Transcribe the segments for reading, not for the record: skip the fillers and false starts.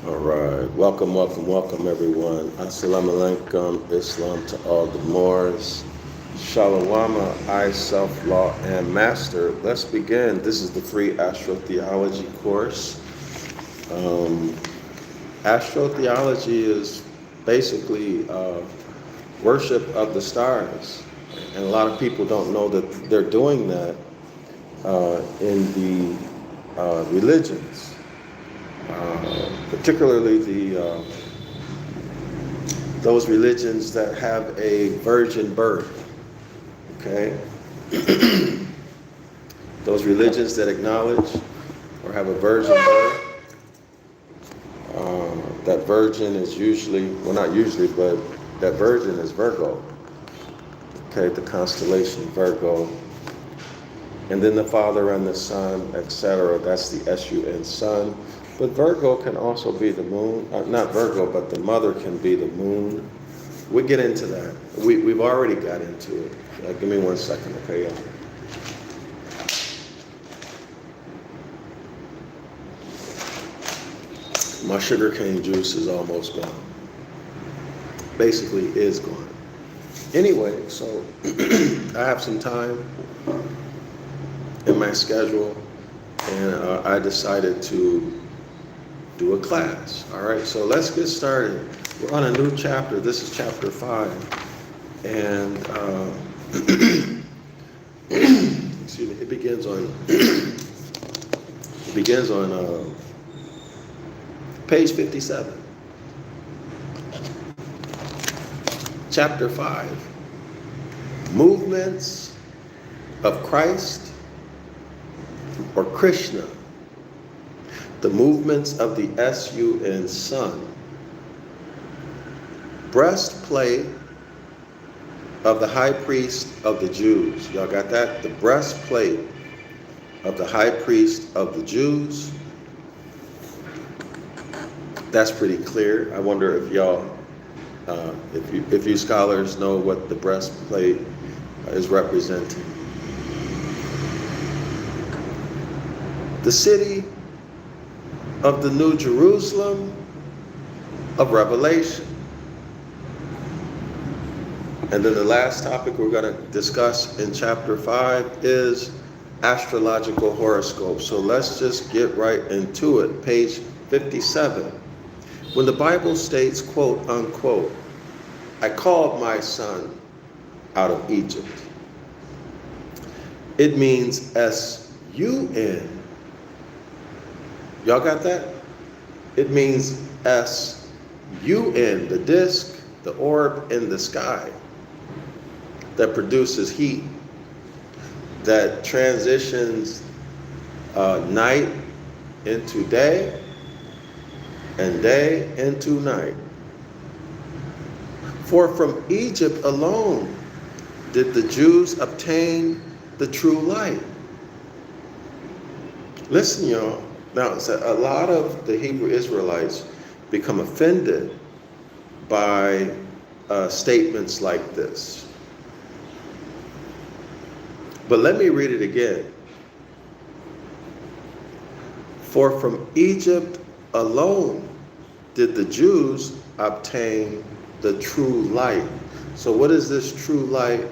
All right, welcome everyone. Assalamu alaikum, Islam to all the Moors. Shalawama, I, self-law, and master. Let's begin. This is the free astrotheology course. Astrotheology is basically worship of the stars. And a lot of people don't know that they're doing that in the religions. Particularly those religions that have a virgin birth, okay? Those religions that acknowledge or have a virgin birth, that virgin is usually, well not usually, but that virgin is Virgo, okay, the constellation Virgo. And then the Father and the Son, etc., that's the Escheat Son. But Virgo can also be the moon. Not Virgo, but the mother can be the moon. We get into that. We've already got into it. Give me 1 second, okay, y'all? My sugarcane juice is almost gone. Basically, is gone. Anyway, so I have some time in my schedule, and I decided to do a class. All right, so let's get started. We're on a new chapter. This is chapter 5, and excuse me. It begins on page 57. Chapter 5. Movements of Christ or Krishna. The movements of the Escheat Son. Breastplate of the high priest of the Jews. Y'all got that? The breastplate of the high priest of the Jews. That's pretty clear. I wonder if y'all, if you scholars know what the breastplate is representing. The city of the New Jerusalem of Revelation. And then the last topic we're going to discuss in chapter 5 is astrological horoscopes. So let's just get right into it. Page 57. When the Bible states, quote unquote, I called my son out of Egypt, it means S-U-N. Y'all got that? It means S-U-N, the disk, the orb in the sky that produces heat, that transitions night into day and day into night. For from Egypt alone did the Jews obtain the true light. Listen, y'all. Now, so a lot of the Hebrew Israelites become offended by statements like this. But let me read it again. For from Egypt alone did the Jews obtain the true light. So what is this true light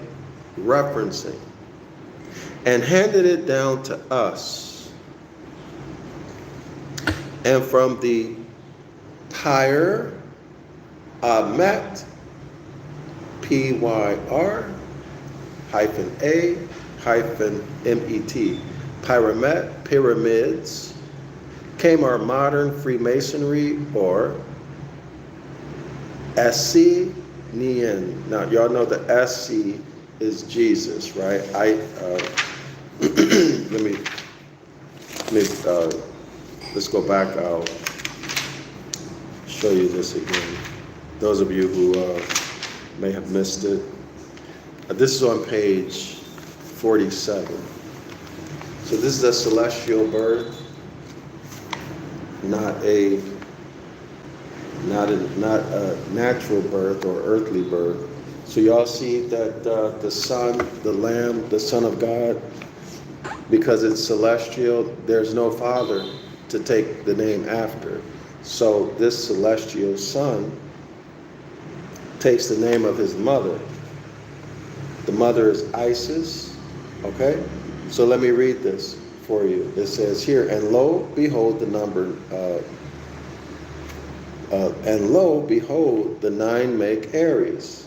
referencing? And handed it down to us. And from the Pyr, Met, P-Y-R, hyphen A, hyphen M-E-T, Pyramet, pyramids, came our modern Freemasonry or Essenian. Now, y'all know the SC is Jesus, right? Let's go back. I'll show you this again. Those of you who may have missed it. This is on page 47. So this is a celestial birth, not a natural birth or earthly birth. So y'all see that the Son, the Lamb, the Son of God, because it's celestial, there's no Father to take the name after. So this celestial son takes the name of his mother. The mother is Isis, okay? So let me read this for you. It says here, and lo, behold the number, and lo, behold, the nine make Aries,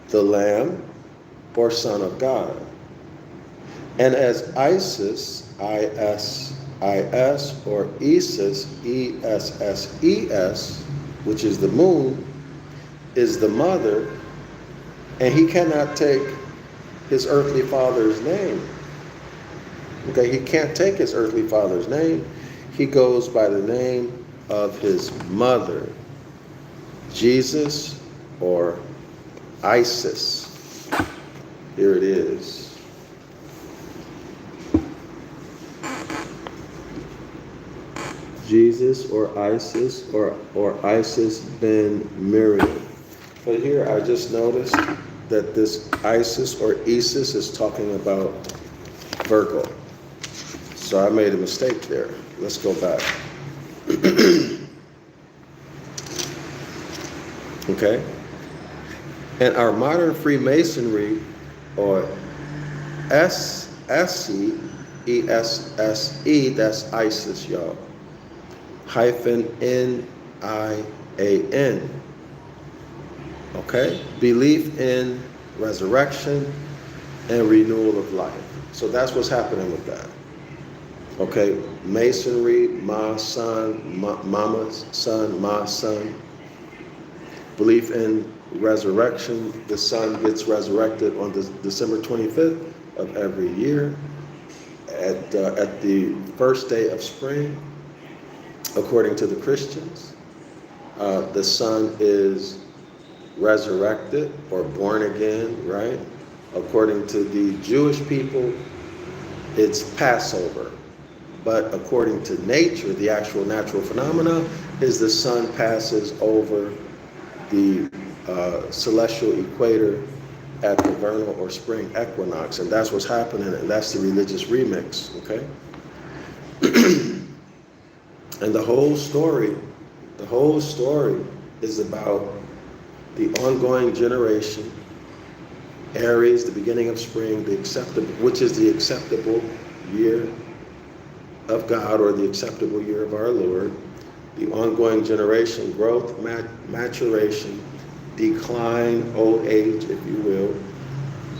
the Lamb, or Son of God. And as Isis, I-S-I-S, or Isis, E-S-S-E-S, which is the moon, is the mother, and he cannot take his earthly father's name. Okay, he can't take his earthly father's name. He goes by the name of his mother, Jesus or Isis. Here it is. Jesus or Isis or Isis ben Miriam. But here I just noticed that this Isis or Isis is talking about Virgo. So I made a mistake there. Let's go back. Okay? And our modern Freemasonry, or S-S-E, E-S-S-E, that's Isis, y'all. Hyphen N-I-A-N. Okay? Belief in resurrection and renewal of life. So that's what's happening with that. Okay? Masonry, ma son, mama's son, ma son. Belief in resurrection. The sun gets resurrected on December 25th of every year at the first day of spring, according to the Christians. The sun is resurrected or born again, right? According to the Jewish people, it's Passover. But according to nature, the actual natural phenomena is the sun passes over the celestial equator at the vernal or spring equinox, and that's what's happening, and that's the religious remix, okay? And the whole story is about the ongoing generation, Aries, the beginning of spring, which is the acceptable year of God, or the acceptable year of our Lord, the ongoing generation, growth, maturation, decline, old age, if you will,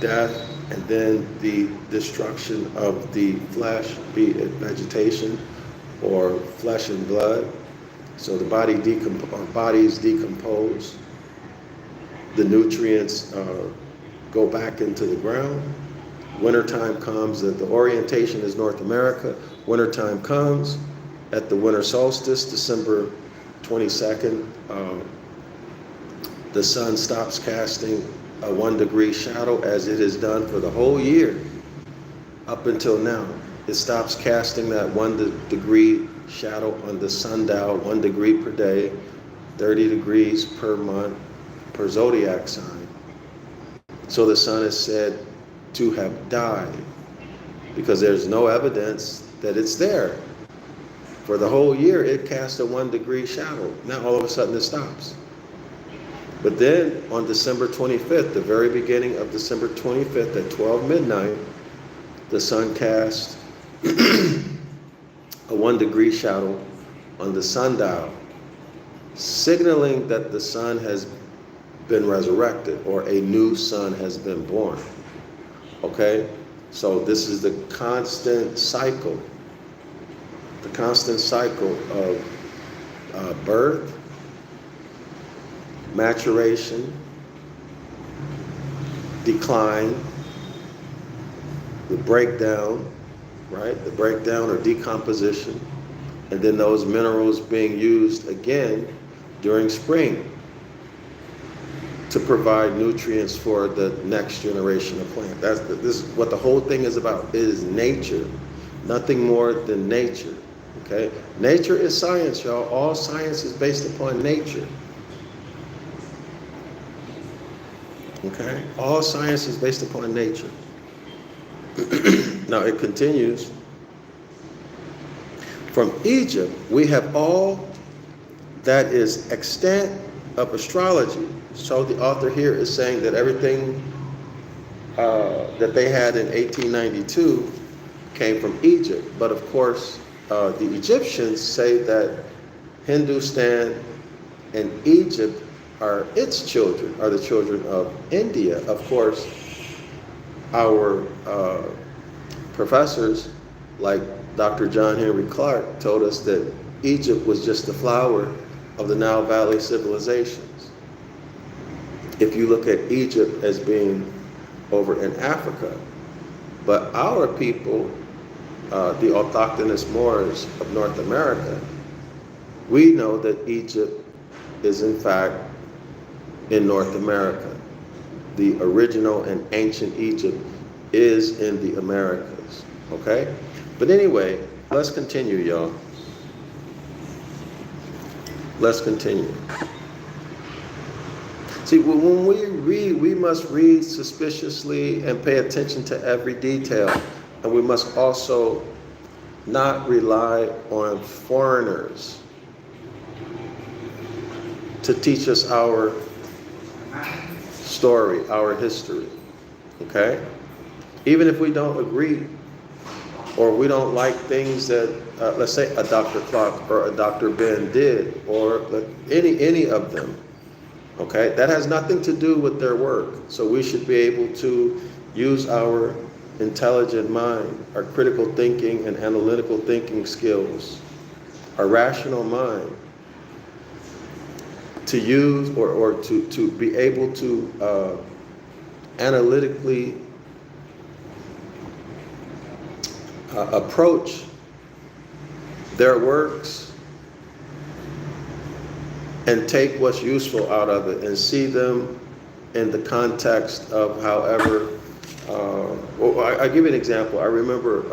death, and then the destruction of the flesh, be it vegetation or flesh and blood. So the bodies decompose, the nutrients go back into the ground. Wintertime comes, the orientation is North America. Wintertime comes at the winter solstice, December 22nd. The sun stops casting a 1 degree shadow, as it has done for the whole year up until now. It stops casting that 1 degree shadow on the sundial, 1 degree per day, 30 degrees per month, per zodiac sign. So the sun is said to have died because there's no evidence that it's there. For the whole year, it cast a 1 degree shadow. Now all of a sudden it stops. But then on December 25th, the very beginning of December 25th at 12 midnight, the sun cast a 1 degree shadow on the sundial, signaling that the sun has been resurrected, or a new sun has been born. Okay? So this is the constant cycle of birth, maturation, decline, the breakdown, right? The breakdown or decomposition, and then those minerals being used again during spring to provide nutrients for the next generation of plant. This is what the whole thing is about. It is nature, nothing more than nature. Okay? Nature is science, y'all. All science is based upon nature. Okay? All science is based upon nature. Now it continues. From Egypt, we have all that is extant of astrology. So the author here is saying that everything that they had in 1892 came from Egypt. But of course, the Egyptians say that Hindustan and Egypt are its children, are the children of India. Of course, our professors, like Dr. John Henry Clark, told us that Egypt was just the flower of the Nile Valley civilizations. If you look at Egypt as being over in Africa, but our people, the autochthonous Moors of North America, we know that Egypt is in fact in North America. The original and ancient Egypt is in the Americas, okay? But anyway, let's continue, y'all. Let's continue. See, when we read, we must read suspiciously and pay attention to every detail. And we must also not rely on foreigners to teach us our story, our history, okay? Even if we don't agree or we don't like things that, let's say, a Dr. Clark or a Dr. Ben did, or any of them, okay? That has nothing to do with their work. So we should be able to use our intelligent mind, our critical thinking and analytical thinking skills, our rational mind, to use or to be able to analytically approach their works and take what's useful out of it and see them in the context of however. Well, I'll give you an example. I remember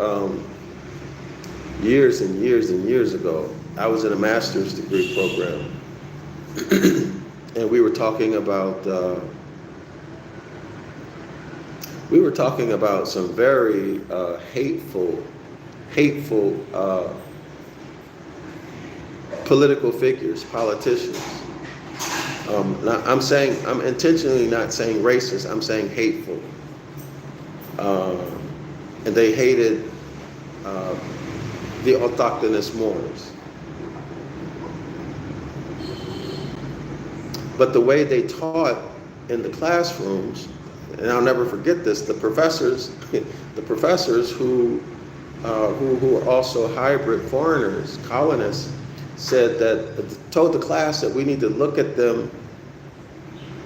years and years and years ago, I was in a master's degree program. And we were talking about some very hateful political figures, politicians. I'm intentionally not saying racist. I'm saying hateful. And they hated the autochthonous Moors. But the way they taught in the classrooms, and I'll never forget this, the professors who are also hybrid foreigners, colonists, said that, told the class that we need to look at them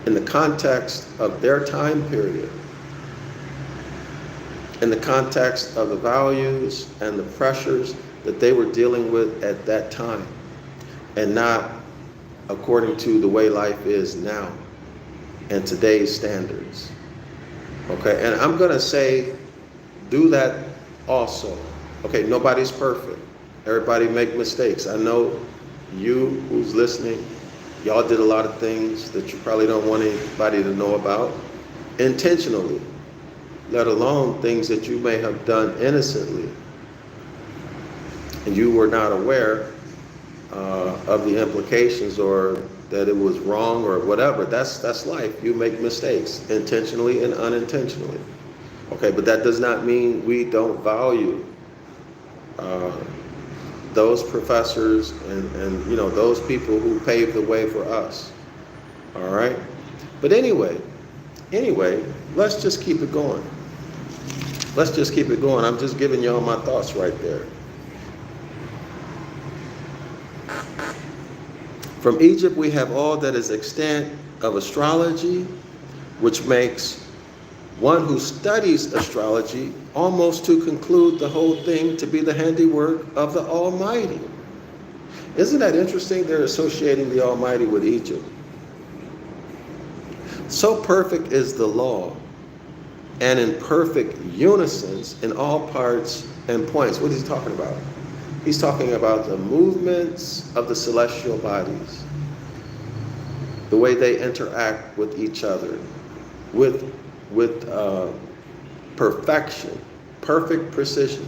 in the context of their time period, in the context of the values and the pressures that they were dealing with at that time, and not according to the way life is now and today's standards. Okay, and I'm gonna say, do that also. Okay, nobody's perfect. Everybody make mistakes. I know you who's listening, y'all did a lot of things that you probably don't want anybody to know about intentionally, let alone things that you may have done innocently and you were not aware of the implications, or that it was wrong or whatever. That's life. You make mistakes intentionally and unintentionally. Okay, but that does not mean we don't value those professors and those people who paved the way for us. All right? But anyway, let's just keep it going. Let's just keep it going. I'm just giving y'all my thoughts right there. From Egypt, we have all that is extant of astrology, which makes one who studies astrology almost to conclude the whole thing to be the handiwork of the Almighty. Isn't that interesting? They're associating the Almighty with Egypt. So perfect is the law, and in perfect unison in all parts and points. What is he talking about? He's talking about the movements of the celestial bodies, the way they interact with each other, with perfection, perfect precision,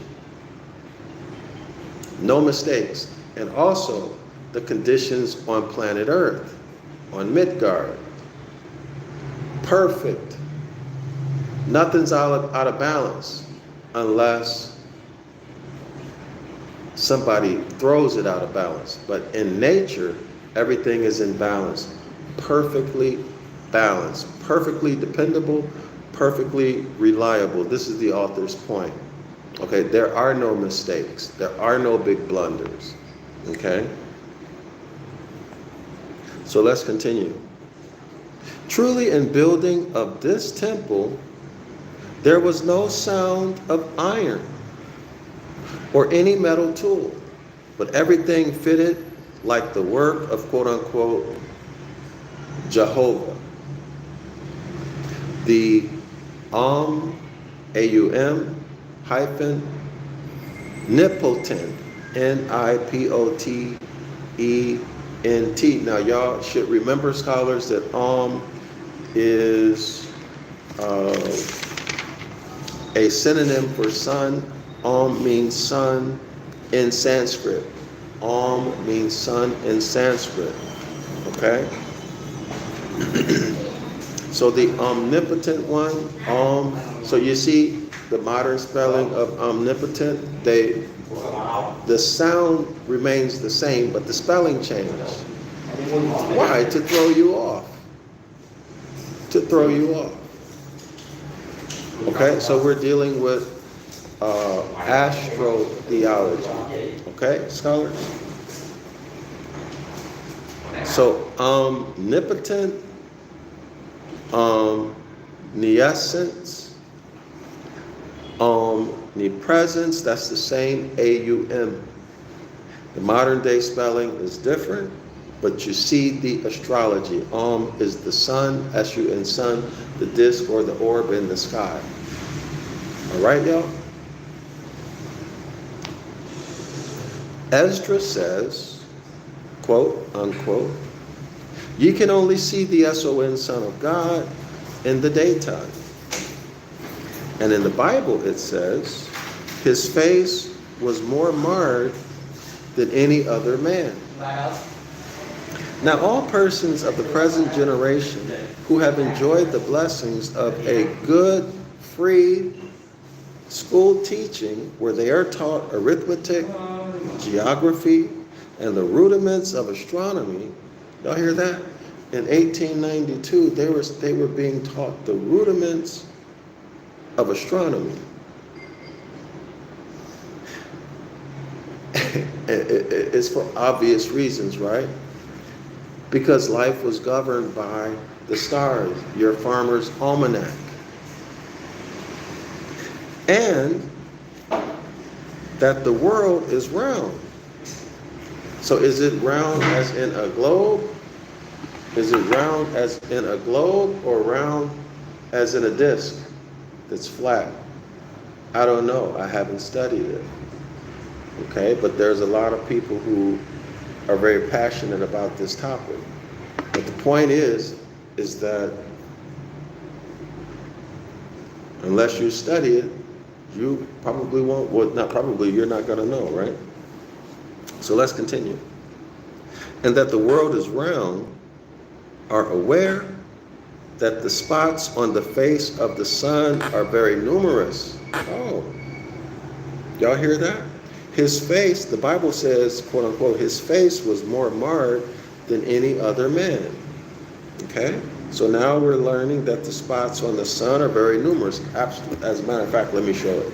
no mistakes, and also the conditions on planet Earth, on Midgard. Perfect. Nothing's out of balance unless somebody throws it out of balance. But in nature, everything is in balance. Perfectly balanced. Perfectly dependable. Perfectly reliable. This is the author's point. Okay, there are no mistakes. There are no big blunders. Okay? So let's continue. Truly, in building of this temple, there was no sound of iron or any metal tool, but everything fitted like the work of quote-unquote Jehovah. The AUM hyphen nipotent, NIPOTENT. Now y'all should remember, scholars, that is a synonym for sun. Means sun in Sanskrit. Means sun in Sanskrit. Okay? So the omnipotent one, so you see the modern spelling of omnipotent, the sound remains the same, but the spelling changed. Why? To throw you off. To throw you off. Okay, so we're dealing with astrotheology. Okay, scholars? So omnipotent, omniscience, omnipresence, that's the same AUM. The modern day spelling is different, but you see the astrology. Is the sun, SUN sun, the disk or the orb in the sky. All right, y'all? Esdras says, quote, unquote, ye can only see the SON Son of God in the daytime. And in the Bible it says, his face was more marred than any other man. Now all persons of the present generation who have enjoyed the blessings of a good, free school teaching where they are taught arithmetic, geography, and the rudiments of astronomy. Y'all hear that? In 1892, they were being taught the rudiments of astronomy. It's for obvious reasons, right? Because life was governed by the stars, your farmer's almanac. And that the world is round. So is it round as in a globe? Is it round as in a globe or round as in a disc that's flat? I don't know. I haven't studied it. Okay, but there's a lot of people who are very passionate about this topic. But the point is that unless you study it, you probably won't, well, not probably, you're not going to know, right? So let's continue. And that the world is round, are aware that the spots on the face of the sun are very numerous. Oh, y'all hear that? His face, the Bible says, quote unquote, his face was more marred than any other man. Okay? So now we're learning that the spots on the sun are very numerous. As a matter of fact, let me show it.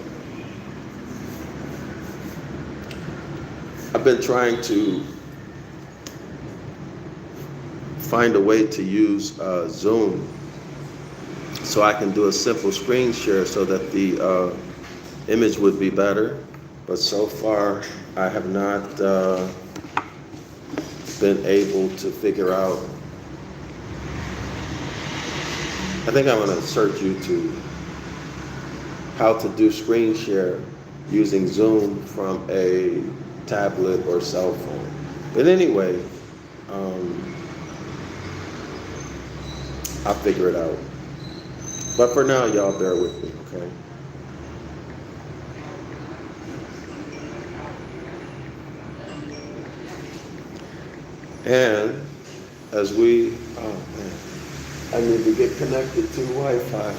I've been trying to find a way to use Zoom so I can do a simple screen share so that the image would be better. But so far, I have not been able to figure out. I think I'm going to search YouTube how to do screen share using Zoom from a tablet or cell phone. But anyway, I'll figure it out. But for now, y'all bear with me, okay? And as we, oh man, I need to get connected to Wi-Fi.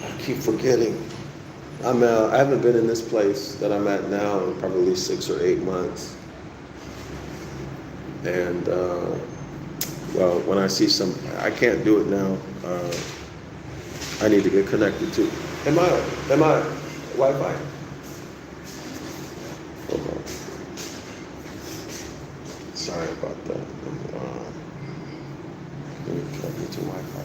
I keep forgetting. I haven't been in this place that I'm at now in probably 6 or 8 months. And, well, when I see I can't do it now. I need to get connected to. Am I Wi-Fi? Hold on. Sorry about that. Let me connect me to Wi-Fi.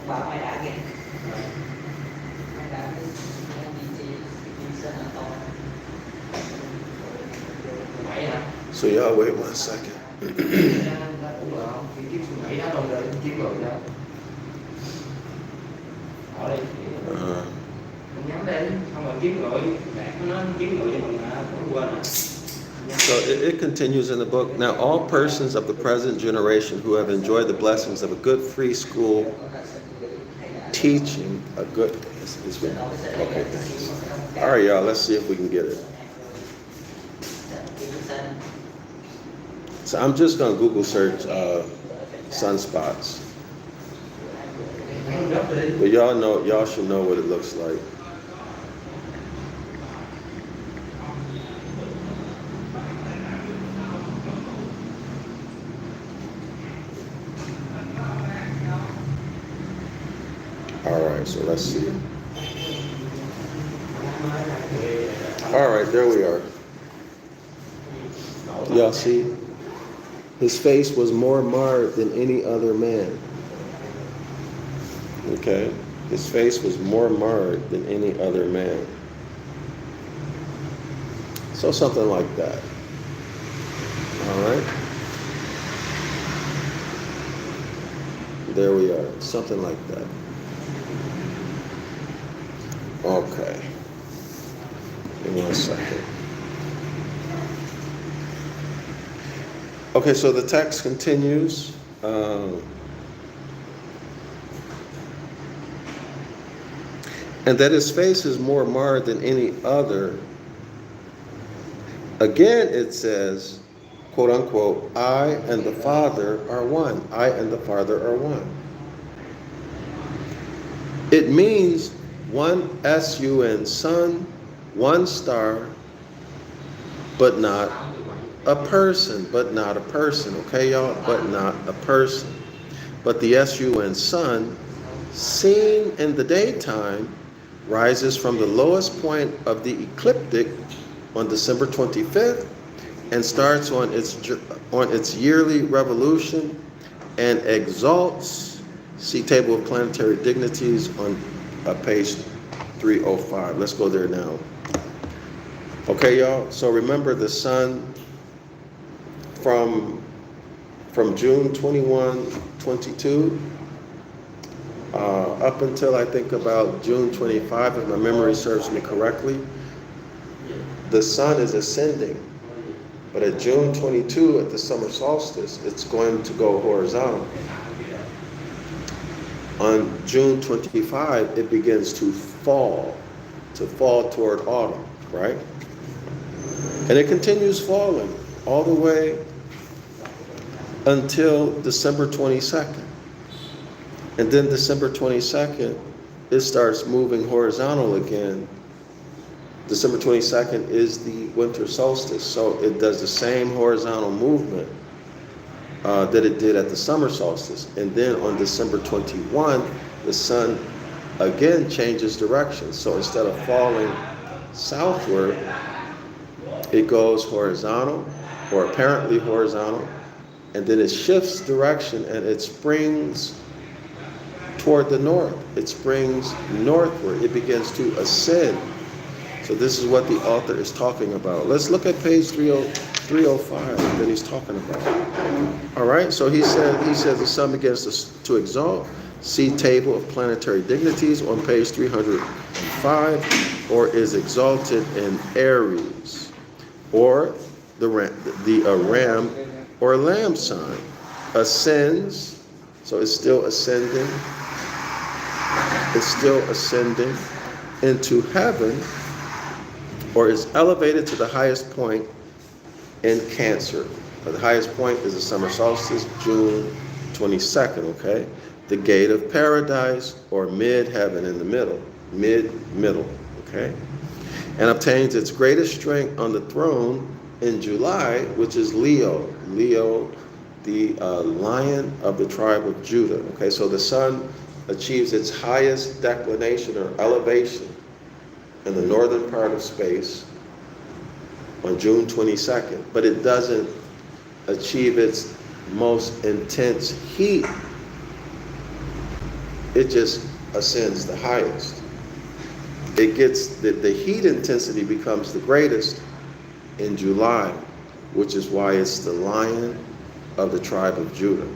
Bảo mày đã kìa. Mày đã đi sân ở to. Mày hả? So y'all wait 1 second. So it continues in the book. Now, all persons of the present generation who have enjoyed the blessings of a good free school teaching a good. Okay, thanks. All right, y'all. Let's see if we can get it. So I'm just gonna Google search sunspots. But y'all should know what it looks like. All right, so let's see. All right, there we are. Y'all see? His face was more marred than any other man. Okay? His face was more marred than any other man. So something like that. All right? There we are. Something like that. Okay. Give me 1 second. Okay, so the text continues. And that his face is more marred than any other. Again, it says, quote unquote, I and the Father are one. I and the Father are one. It means one S-U-N, sun, one star, but not a person, okay, y'all? But not a person. But the S-U-N, sun, seen in the daytime, rises from the lowest point of the ecliptic on December 25th and starts on its yearly revolution and exalts. See table of planetary dignities on page 305. Let's go there now. Okay, y'all. So remember the sun from June 21, 22 up until I think about June 25, if my memory serves me correctly, the sun is ascending. But at June 22, at the summer solstice, it's going to go horizontal. On June 25, it begins to fall toward autumn, right? And it continues falling all the way until December 22nd. And then December 22nd, it starts moving horizontal again. December 22nd is the winter solstice, so it does the same horizontal movement that it did at the summer solstice. And then on December 21, the sun again changes direction. So instead of falling southward, it goes horizontal, or apparently horizontal, and then it shifts direction and it springs toward the north. It springs northward. It begins to ascend. So this is what the author is talking about. Let's look at page 305 that he's talking about. All right, so he said the sun begins to exalt. See table of planetary dignities on page 305, or is exalted in Aries, or the ram or lamb sign, ascends So it's still ascending. It's still ascending into heaven, or is elevated to the highest point in Cancer. The highest point is the summer solstice, June 22nd, okay? The gate of paradise, or mid-heaven, in the middle, middle, okay? And obtains its greatest strength on the throne in July, which is Leo. Leo, the lion of the tribe of Judah, okay? So the sun achieves its highest declination or elevation in the northern part of space on June 22nd, but it doesn't achieve its most intense heat. It just ascends the highest. It gets, the heat intensity becomes the greatest in July, which is why it's the lion of the tribe of Judah.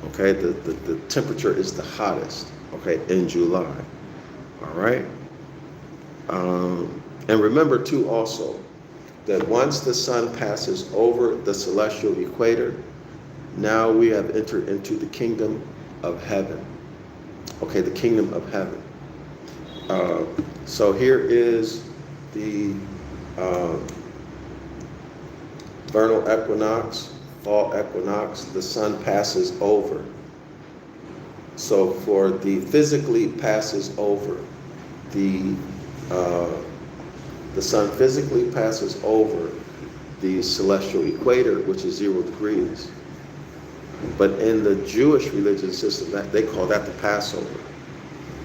Okay, the temperature is the hottest, okay, in July. All right? And remember, too, also, that once the sun passes over the celestial equator, now we have entered into the kingdom of heaven. Okay, the kingdom of heaven. So here is the vernal equinox, fall equinox. The sun passes over. So for the physically passes over, the sun physically passes over the celestial equator, which is 0 degrees. But in the Jewish religious system, they call that the Passover.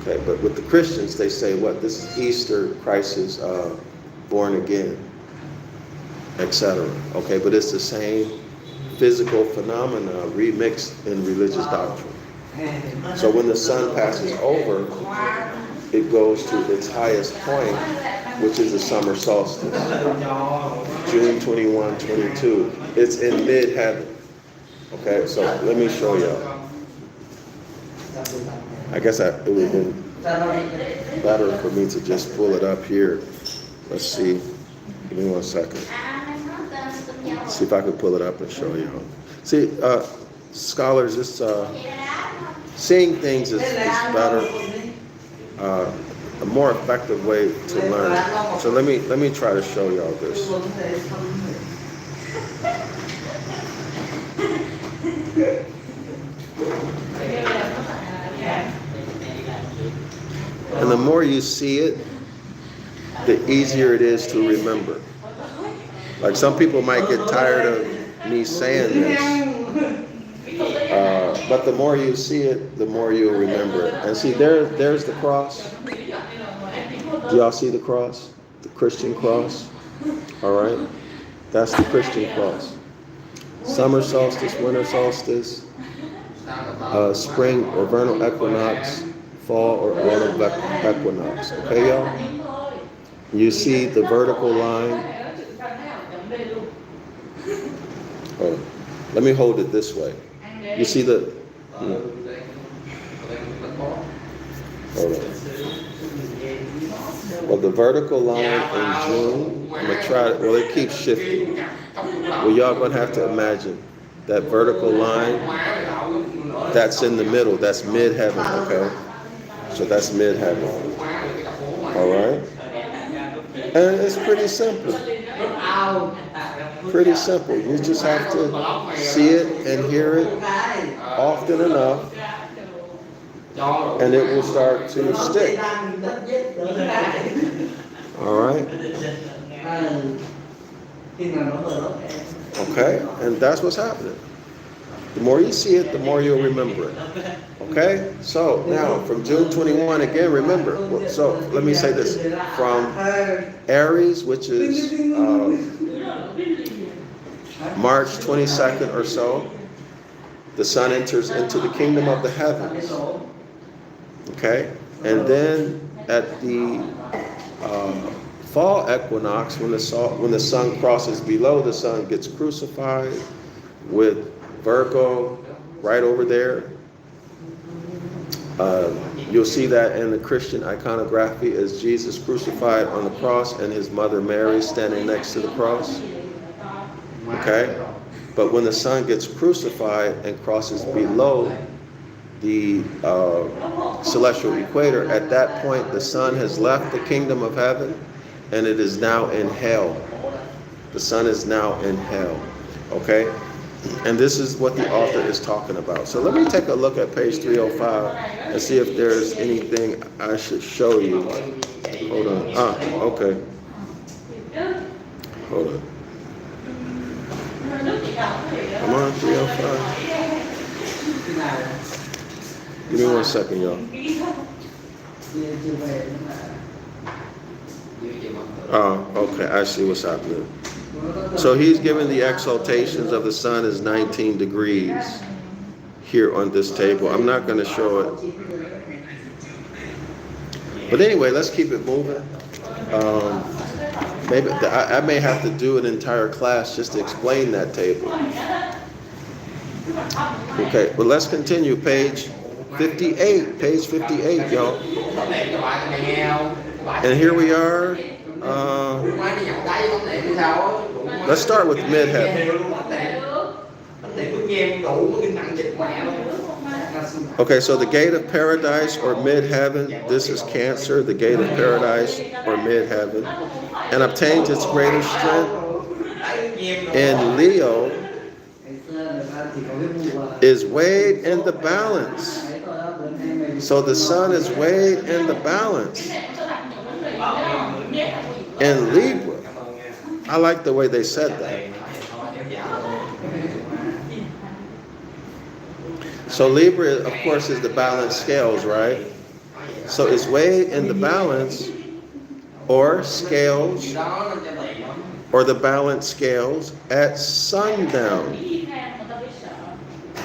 Okay, but with the Christians, they say, what? This is Easter, Christ is born again, etc. Okay, but it's the same physical phenomena remixed in religious doctrine. So when the sun passes over, it goes to its highest point, which is the summer solstice, June 21, 22. It's in mid-heaven. Okay, so let me show y'all. I guess it would have been better for me to just pull it up here. Let's see. Give me 1 second. See if I can pull it up and show y'all. See, scholars, it's seeing things is better, a more effective way to learn. So let me try to show y'all this. And the more you see it, the easier it is to remember. Like some people might get tired of me saying this, but the more you see it, the more you'll remember it. And see, there's the cross. Do y'all see the cross? The Christian cross? All right? That's the Christian cross. Summer solstice, winter solstice, spring or vernal equinox, fall or autumn equinox. Okay, y'all? You see the vertical line? Oh, let me hold it this way. You see the... Hold on. Well, the vertical line in June, I'm going to try it. Well, it keeps shifting. Well, y'all going to have to imagine that vertical line, that's in the middle. That's mid-heaven, okay? So that's mid-heaven. All right? And it's pretty simple. Pretty simple. You just have to see it and hear it often enough, and it will start to stick. All right? Okay? And that's what's happening. The more you see it, the more you'll remember it. Okay? So now, from June 21, again, remember. So let me say this. From Aries, which is March 22nd or so, the sun enters into the kingdom of the heavens. Okay? And then at the fall equinox, when the sun crosses below, the sun gets crucified with Virgo right over there. You'll see that in the Christian iconography as Jesus crucified on the cross and his mother Mary standing next to the cross. Okay? But when the sun gets crucified and crosses below the celestial equator, at that point the sun has left the kingdom of heaven and it is now in hell. The sun is now in hell. Okay? And this is what the author is talking about. So let me take a look at page 305 and see if there's anything I should show you. Hold on. Okay. Hold on. Come on, 305. Give me 1 second, y'all. Okay, I see what's happening. So he's given the exaltations of the sun is 19 degrees here on this table. I'm not going to show it. But anyway, let's keep it moving. Maybe I may have to do an entire class just to explain that table. Okay, well, let's continue. Page 58. Page 58, y'all. And here we are. Let's start with midheaven. Okay, so the gate of paradise or midheaven, this is Cancer, the gate of paradise or midheaven, and obtains its greater strength. And Leo is weighed in the balance. So the sun is weighed in the balance. In Libra, I like the way they said that. So Libra, of course, is the balance scales, right? So it's weighed in the balance or scales or the balance scales at sundown.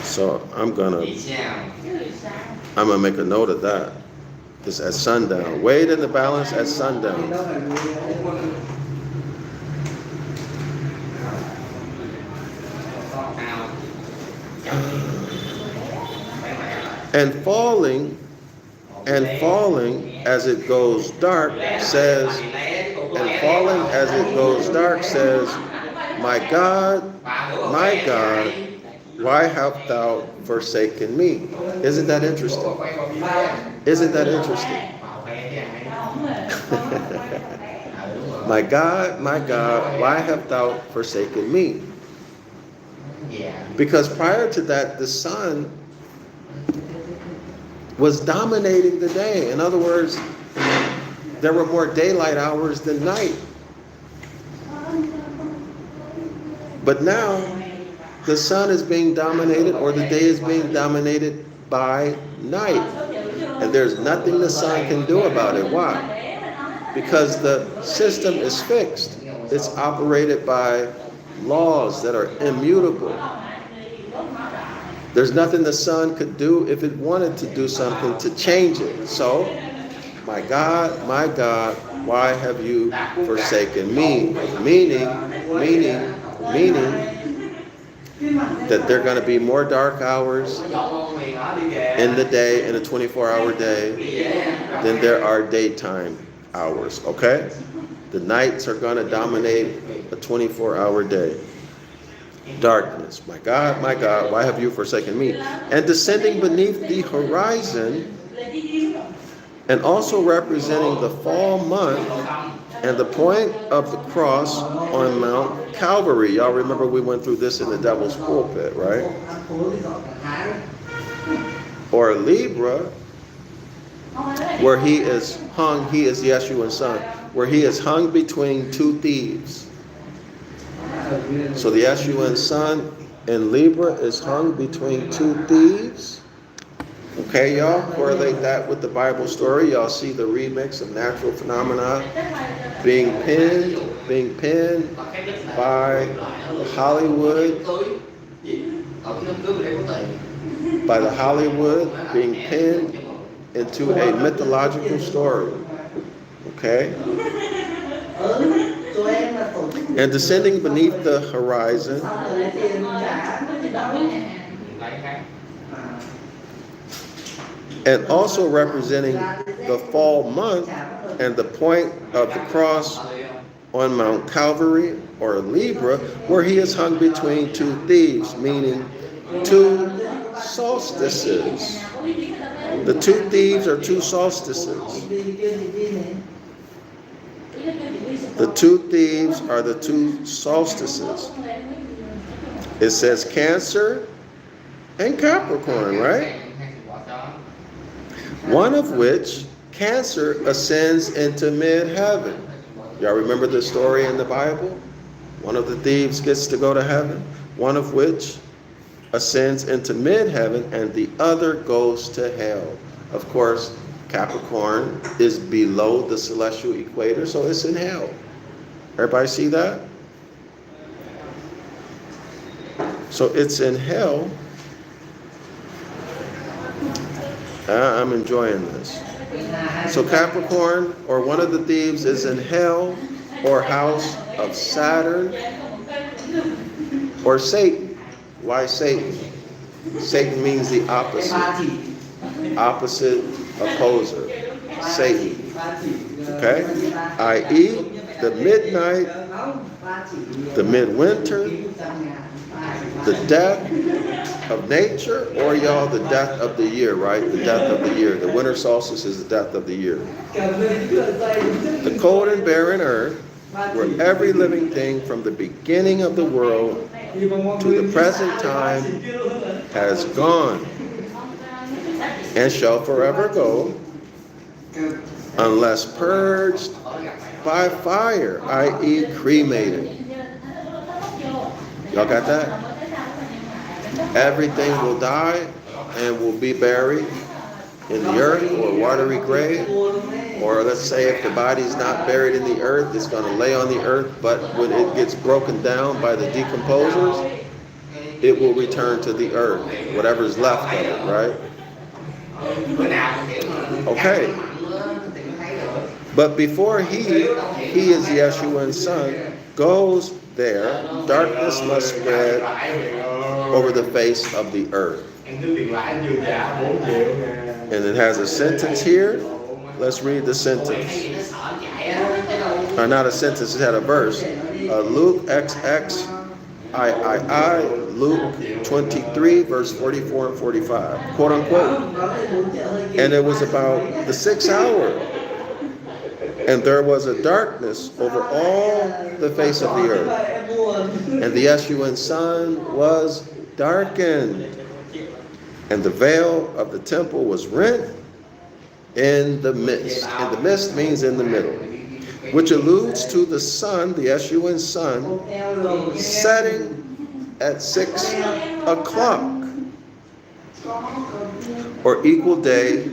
So I'm gonna make a note of that. It's at sundown. Weighed in the balance at sundown. And falling as it goes dark says, my God, why hast thou forsaken me? Isn't that interesting? Isn't that interesting? My God, why hast thou forsaken me? Because prior to that, the sun was dominating the day. In other words, there were more daylight hours than night. But now, the sun is being dominated, or the day is being dominated by night. And there's nothing the sun can do about it. Why? Because the system is fixed. It's operated by laws that are immutable. There's nothing the sun could do if it wanted to do something to change it. So, my God, why have you forsaken me? Meaning that there are going to be more dark hours in the day, in a 24-hour day, than there are daytime hours, okay? The nights are going to dominate a 24-hour day. Darkness, my God, why have you forsaken me? And descending beneath the horizon, and also representing the fall month and the point of the cross on Mount Calvary. Y'all remember we went through this in the Devil's Pulpit, right? Or Libra, where he is hung, he is Yeshua's son, where he is hung between two thieves. So the Yeshua's son in Libra is hung between two thieves. Okay, y'all, correlate that with the Bible story. Y'all see the remix of natural phenomena being pinned by Hollywood, being pinned into a mythological story. Okay? And descending beneath the horizon, and also representing the fall month and the point of the cross on Mount Calvary or Libra, where he is hung between two thieves, meaning two solstices. The two thieves are two solstices. The two thieves are the two solstices. It says Cancer and Capricorn, right? One of which, Cancer, ascends into mid-heaven. Y'all remember the story in the Bible? One of the thieves gets to go to heaven, one of which ascends into mid-heaven, and the other goes to hell. Of course, Capricorn is below the celestial equator, so it's in hell. Everybody see that? So it's in hell. I'm enjoying this. So Capricorn, or one of the thieves, is in hell, or house of Saturn, or Satan. Why Satan? Satan means the opposite. Opposite opposer. Satan. Okay? I.e., the midnight, the midwinter, the death of nature, or y'all, the death of the year, right? The death of the year. The winter solstice is the death of the year. The cold and barren earth, where every living thing from the beginning of the world to the present time has gone and shall forever go, unless purged by fire, i.e. cremated. Y'all got that? Everything will die and will be buried in the earth or watery grave. Or let's say if the body's not buried in the earth, it's going to lay on the earth, but when it gets broken down by the decomposers, it will return to the earth, whatever's left of it, right? Okay. But before he is Yeshua's son, goes there, darkness must spread over the face of the earth. And it has a sentence here. Let's read the sentence. Or not a sentence, it had a verse. Luke XX I, Luke 23, verse 44 and 45, quote unquote. And it was about the 6th hour. And there was a darkness over all the face of the earth. And the Yeshua's sun was darkened. And the veil of the temple was rent in the midst. And the midst means in the middle, which alludes to the sun, the Yeshua's sun, setting at 6 o'clock, or equal day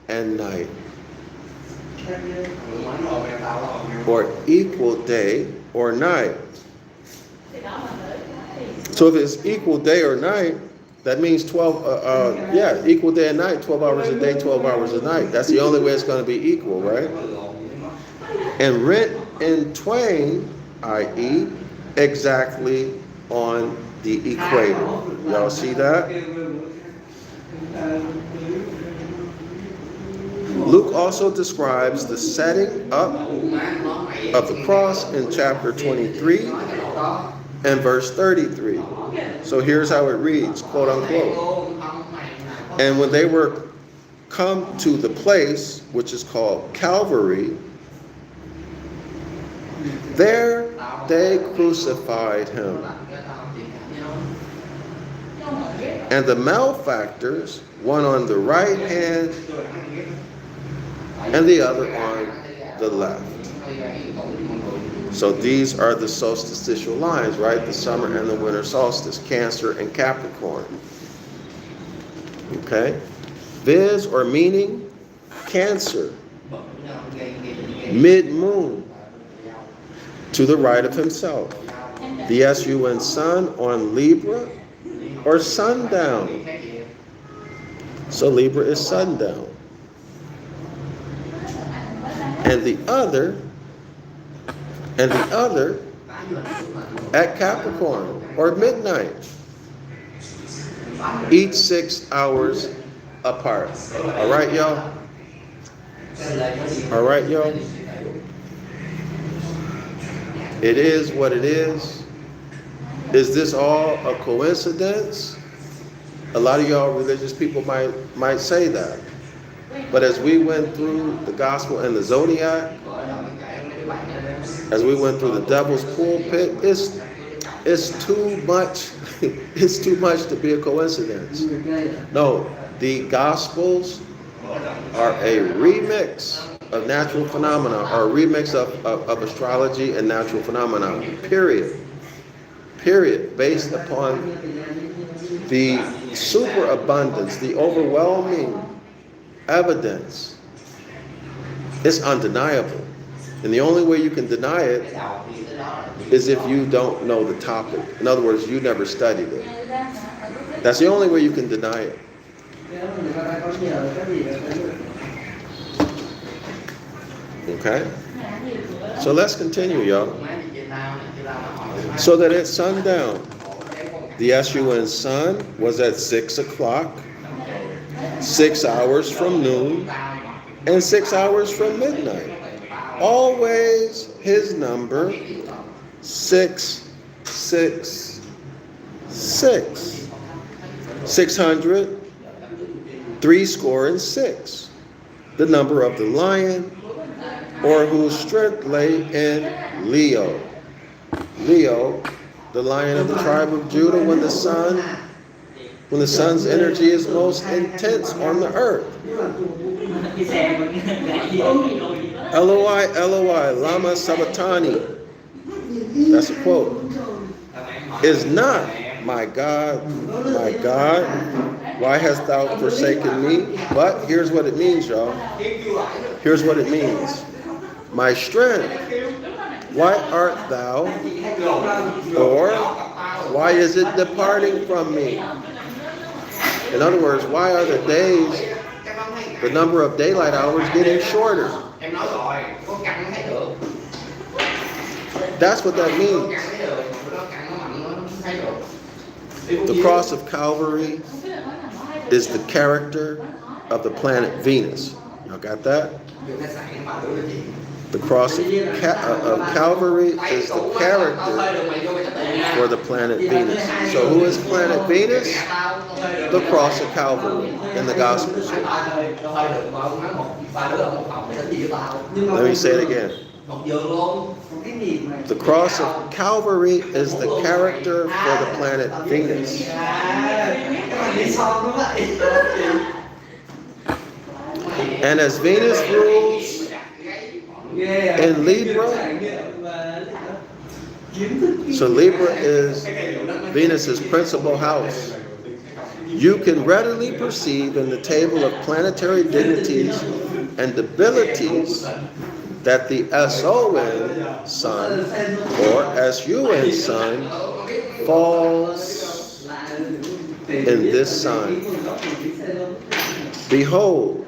and night. Or equal day or night. So if it's equal day or night, that means 12, equal day and night, 12 hours a day, 12 hours a night. That's the only way it's going to be equal, right? And rent in twain, i.e., exactly on the equator. Y'all see that? Luke also describes the setting up of the cross in chapter 23 and verse 33. So here's how it reads, quote unquote. And when they were come to the place which is called Calvary, there they crucified him. And the malefactors, one on the right hand and the other on the left. So these are the solstitial lines, right? The summer and the winter solstice, Cancer and Capricorn. Okay? Viz, or meaning, Cancer, mid-moon, to the right of himself. The Yeshua's sun on Libra, or sundown. So Libra is sundown. And the other at Capricorn, or midnight. Each 6 hours apart. All right, y'all? All right, y'all? It is what it is. Is this all a coincidence? A lot of y'all religious people might say that. But as we went through the gospel and the zodiac, as we went through the devil's pulpit, it's too much. It's too much to be a coincidence. No, the gospels are a remix of natural phenomena, or a remix of astrology and natural phenomena. Period. Based upon the superabundance, the overwhelming evidence. It's undeniable. And the only way you can deny it is if you don't know the topic. In other words, you never studied it. That's the only way you can deny it. Okay? So let's continue, y'all. So that at sundown, the S-U-N sun was at 6 o'clock, 6 hours from noon, and 6 hours from midnight. Always his number, 666. 600, 66. The number of the lion, or whose strength lay in Leo. Leo, the lion of the tribe of Judah, when the sun's energy is most intense on the earth. Eloi, Eloi, lama sabachthani. That's a quote. Is not my God, why hast thou forsaken me? But here's what it means, y'all. Here's what it means. My strength, why art thou, or why is it departing from me? In other words, why are the days, the number of daylight hours getting shorter? That's what that means. The cross of Calvary is the character of the planet Venus. Y'all got that? The cross of Calvary is the character for the planet Venus. So who is planet Venus? The cross of Calvary in the Gospels. Let me say it again. The cross of Calvary is the character for the planet Venus. And as Venus rules in Libra, so Libra is Venus's principal house. You can readily perceive in the table of planetary dignities and debilities that the S-O-N sun or S-U-N sun falls in this sign. Behold,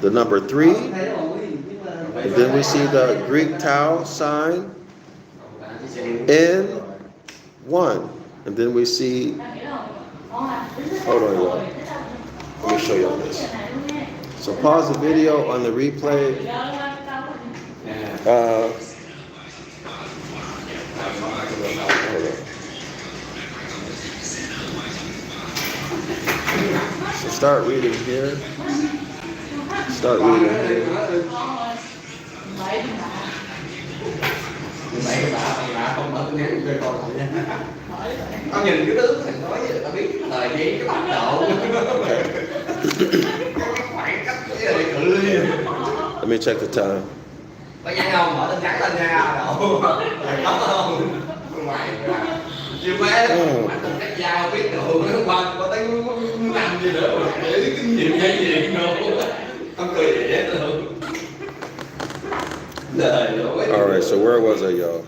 the number 3, and then we see the Greek Tau sign in 1, and then we see, hold on y'all, let me show y'all this. So pause the video on the replay. Hold on. So start reading here. Start reading here. Let me check the time. Có nhắn không? Mở tên trắng lên nha. Đâu. Có không? Chiều bé bạn từng cách giao biết được có tới năm gì nữa mà để kinh nghiệm hay gì đâu. Không cười gì hết luôn. All right, so where was I, y'all?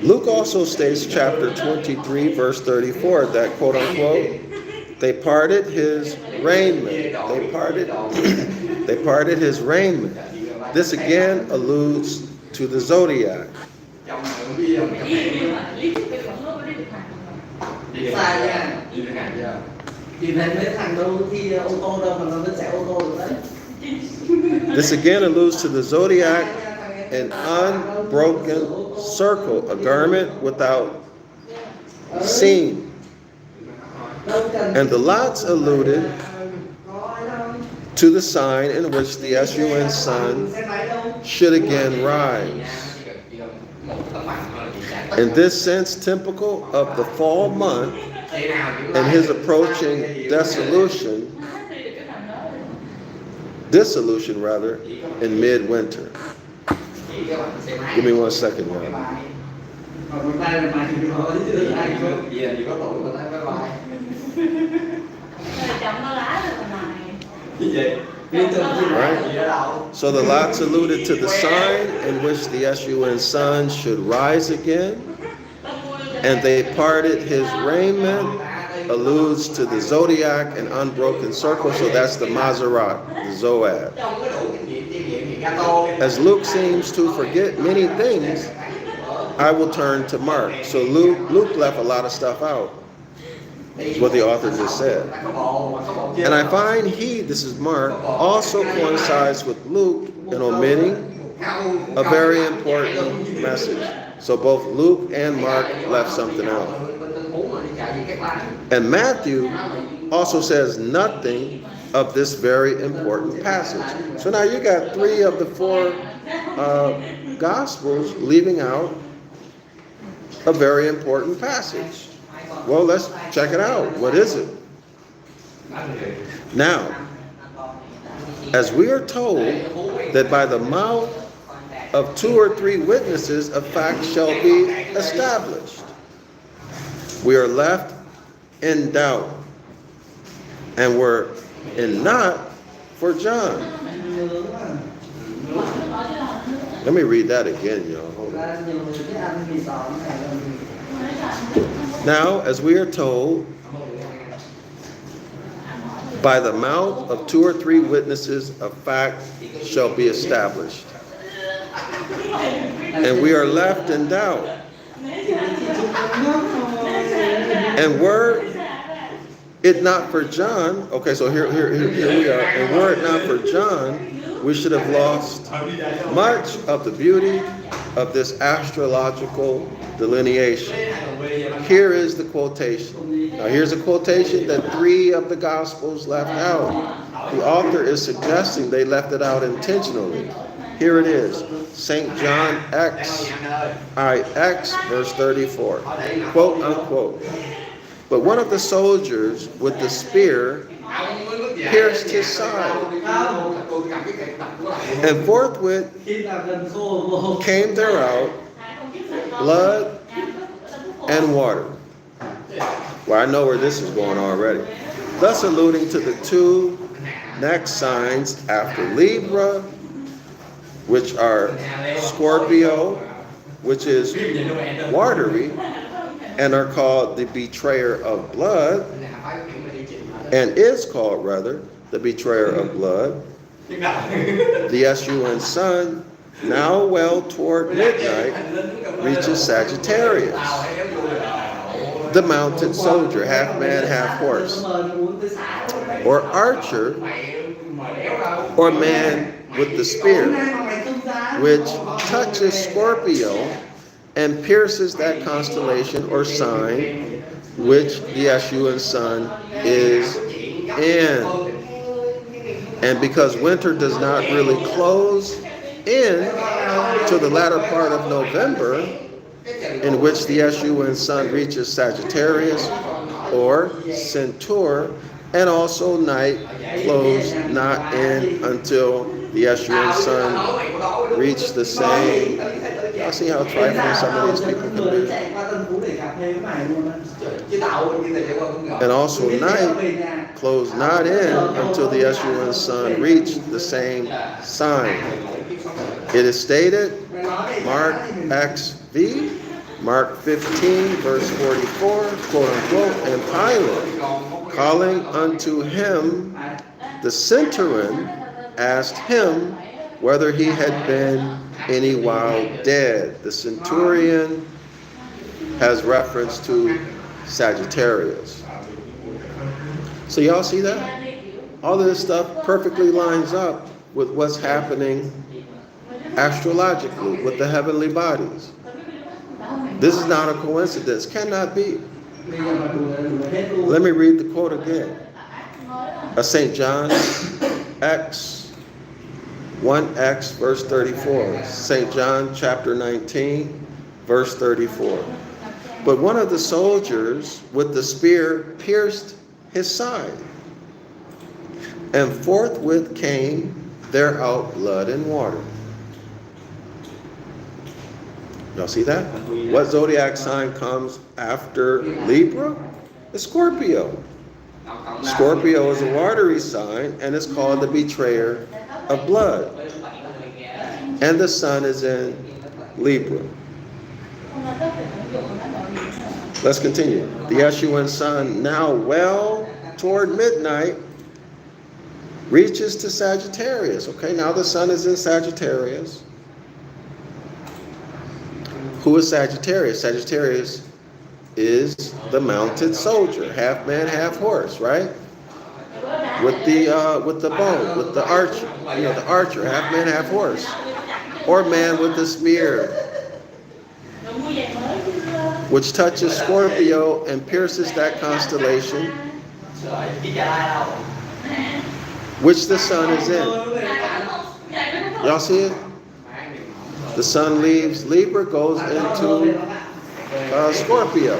Luke also states, chapter 23, verse 34, that quote unquote, they parted his raiment. They parted his raiment. This again alludes to the zodiac. This again alludes to the zodiac an unbroken circle, a garment without seam. And the lots alluded to the sign in which the sun should again rise. In this sense, typical of the fall month and his approaching dissolution rather, in midwinter. Give me 1 second, y'all. Right? So the lots alluded to the sign in which the sun should rise again, and they parted his raiment, alludes to the zodiac and unbroken circle, so that's the Maserat, the Zoad. As Luke seems to forget many things, I will turn to Mark. So Luke left a lot of stuff out. Is what the author just said. And I find this is Mark, also coincides with Luke in omitting a very important message. So both Luke and Mark left something out. And Matthew also says nothing of this very important passage. So now you got 3 of the 4 Gospels leaving out a very important passage. Well, let's check it out. What is it? Now, as we are told that by the mouth of 2 or 3 witnesses a fact shall be established, we are left in doubt, and we're in not for John. Let me read that again, y'all. Hold on. Now, as we are told, by the mouth of 2 or 3 witnesses a fact shall be established, and we are left in doubt. And were it not for John, okay, so here we are, and were it not for John, we should have lost much of the beauty of this astrological delineation. Here is the quotation. Now here's a quotation that 3 of the Gospels left out. The author is suggesting they left it out intentionally. Here it is. St. John X, verse 34, quote unquote. But one of the soldiers with the spear pierced his side, and forthwith came there out blood and water. Well, I know where this is going already. Thus alluding to the 2 next signs after Libra, which are Scorpio, which is watery, and are called the betrayer of blood, and is called, rather, the betrayer of blood. The sun, now well toward midnight, reaches Sagittarius, the mounted soldier, half man, half horse, or archer, or man with the spear, which touches Scorpio and pierces that constellation or sign which the sun is in. And because winter does not really close in to the latter part of November, in which the sun reaches Sagittarius or Centaur, and also night closed not in until the sun reached the same. Y'all see how trifling some of these people can be? And also night closed not in until the sun reached the same sign. It is stated, Mark XV, Mark 15, verse 44, quote unquote, and Pilate, calling unto him the centurion, asked him whether he had been any while dead. The centurion has reference to Sagittarius. So y'all see that? All of this stuff perfectly lines up with what's happening astrologically with the heavenly bodies. This is not a coincidence, cannot be. Let me read the quote again. St. John X 1x verse 34. St. John chapter 19 verse 34. But one of the soldiers with the spear pierced his side, and forthwith came there out blood and water. Y'all see that? What zodiac sign comes after Libra? The Scorpio. Scorpio is a watery sign and is called the betrayer of blood. And the sun is in Libra. Let's continue. The Escheat sun, now well toward midnight, reaches to Sagittarius. Okay, now the sun is in Sagittarius. Who is Sagittarius? Sagittarius is the mounted soldier, half man, half horse, right? With the bow, with the archer, the archer, half man, half horse, or man with the spear, which touches Scorpio and pierces that constellation, which the sun is in. Y'all see it? The sun leaves Libra, goes into Scorpio.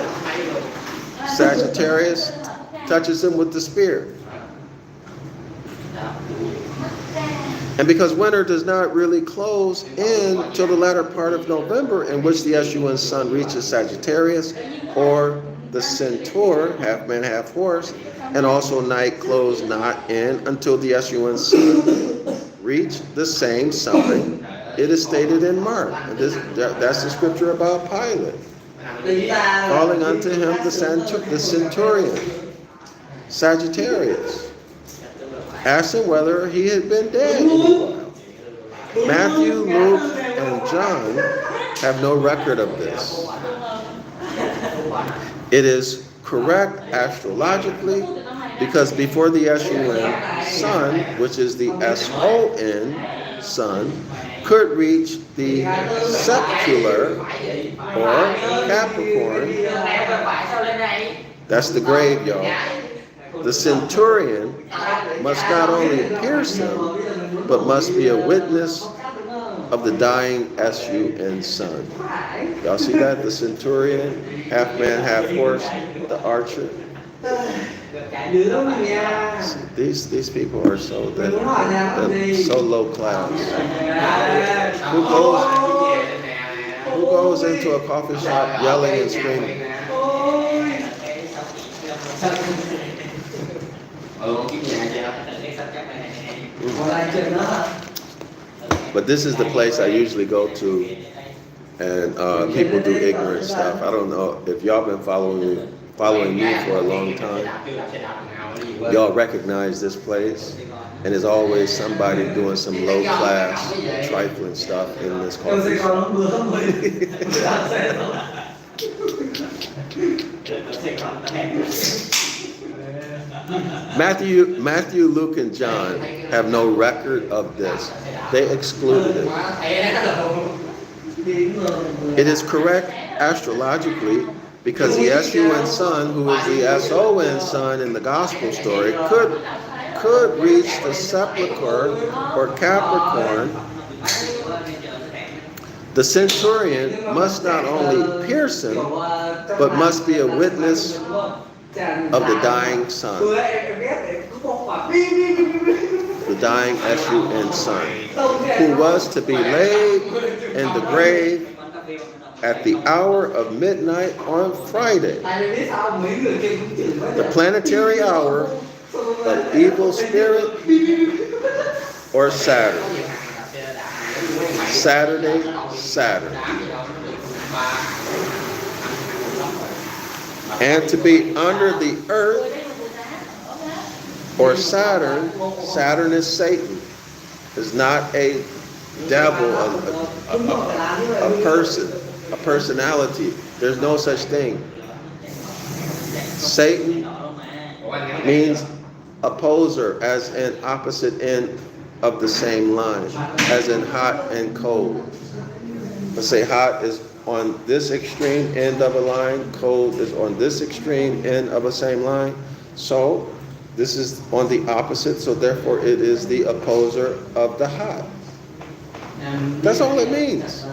Sagittarius touches him with the spear. And because winter does not really close in till the latter part of November, in which the Escheat sun reaches Sagittarius, or the Centaur, half man, half horse, and also night close not in until the Escheat sun reach the same sign. It is stated in Mark. And that's the scripture about Pilate. Calling unto him the centurion, Sagittarius, asked him whether he had been dead in a while. Matthew, Luke, and John have no record of this. It is correct astrologically because before the Escheat sun, which is the S-O-N sun, could reach the septular or Capricorn, that's the grave, y'all. The centurion must not only pierce him, but must be a witness of the dying Escheat sun. Y'all see that? The centurion, half man, half horse, the archer. These people are so low class. Who goes into a coffee shop yelling and screaming? But this is the place I usually go to, and people do ignorant stuff. I don't know if y'all been following me for a long time. Y'all recognize this place, and there's always somebody doing some low-class, trifling stuff in this coffee shop. Matthew, Luke, and John have no record of this. They excluded it. It is correct astrologically because the Escheat sun, who is the S-O-N sun in the gospel story, could reach the sepulchre or Capricorn. The centurion must not only pierce him, but must be a witness of the dying sun, the dying Escheat son, who was to be laid in the grave at the hour of midnight on Friday, the planetary hour of evil spirit, or Saturday. Saturday. And to be under the earth, or Saturn is Satan, is not a devil, a person, a personality. There's no such thing. Satan means opposer, as in opposite in of the same line, as in hot and cold. Let's say hot is on this extreme end of a line, cold is on this extreme end of a same line. So this is on the opposite, so therefore it is the opposer of the hot. That's all it means.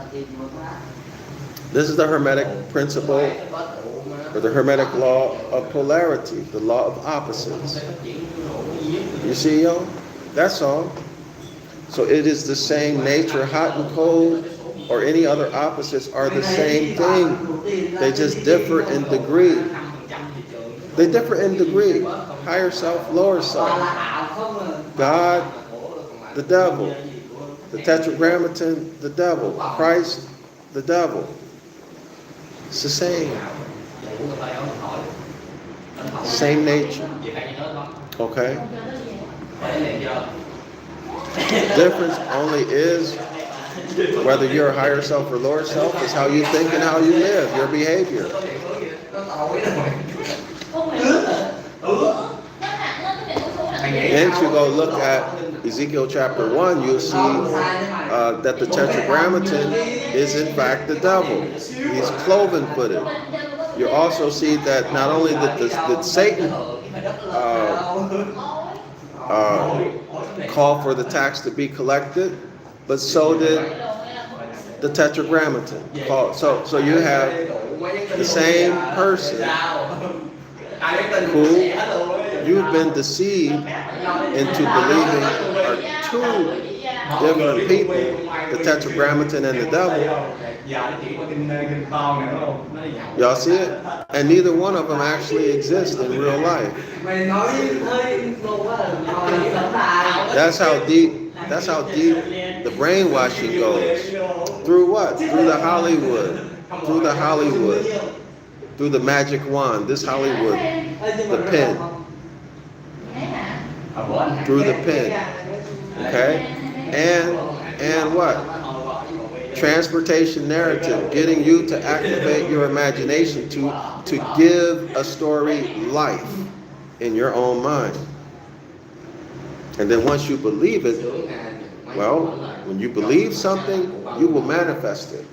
This is the Hermetic principle, or the Hermetic law of polarity, the law of opposites. You see, y'all? That's all. So it is the same nature. Hot and cold or any other opposites are the same thing. They just differ in degree. They differ in degree. Higher self, lower self. God, the devil. The Tetragrammaton, the devil. Christ, the devil. It's the same. Same nature. Okay? The difference only is whether you're a higher self or lower self is how you think and how you live, your behavior. And if you go look at Ezekiel chapter 1, you'll see that the Tetragrammaton is in fact the devil. He's cloven-footed. You also see that not only did Satan call for the tax to be collected, but so did the Tetragrammaton. So you have the same person who you've been deceived into believing are two different people, the Tetragrammaton and the devil. Y'all see it? And neither one of them actually exist in real life. That's how deep the brainwashing goes. Through what? Through the Hollywood. Through the magic wand. This Hollywood. The pen. Through the pen. Okay? And what? Transportation narrative, getting you to activate your imagination to give a story life in your own mind. And then once you believe it, well, when you believe something, you will manifest it.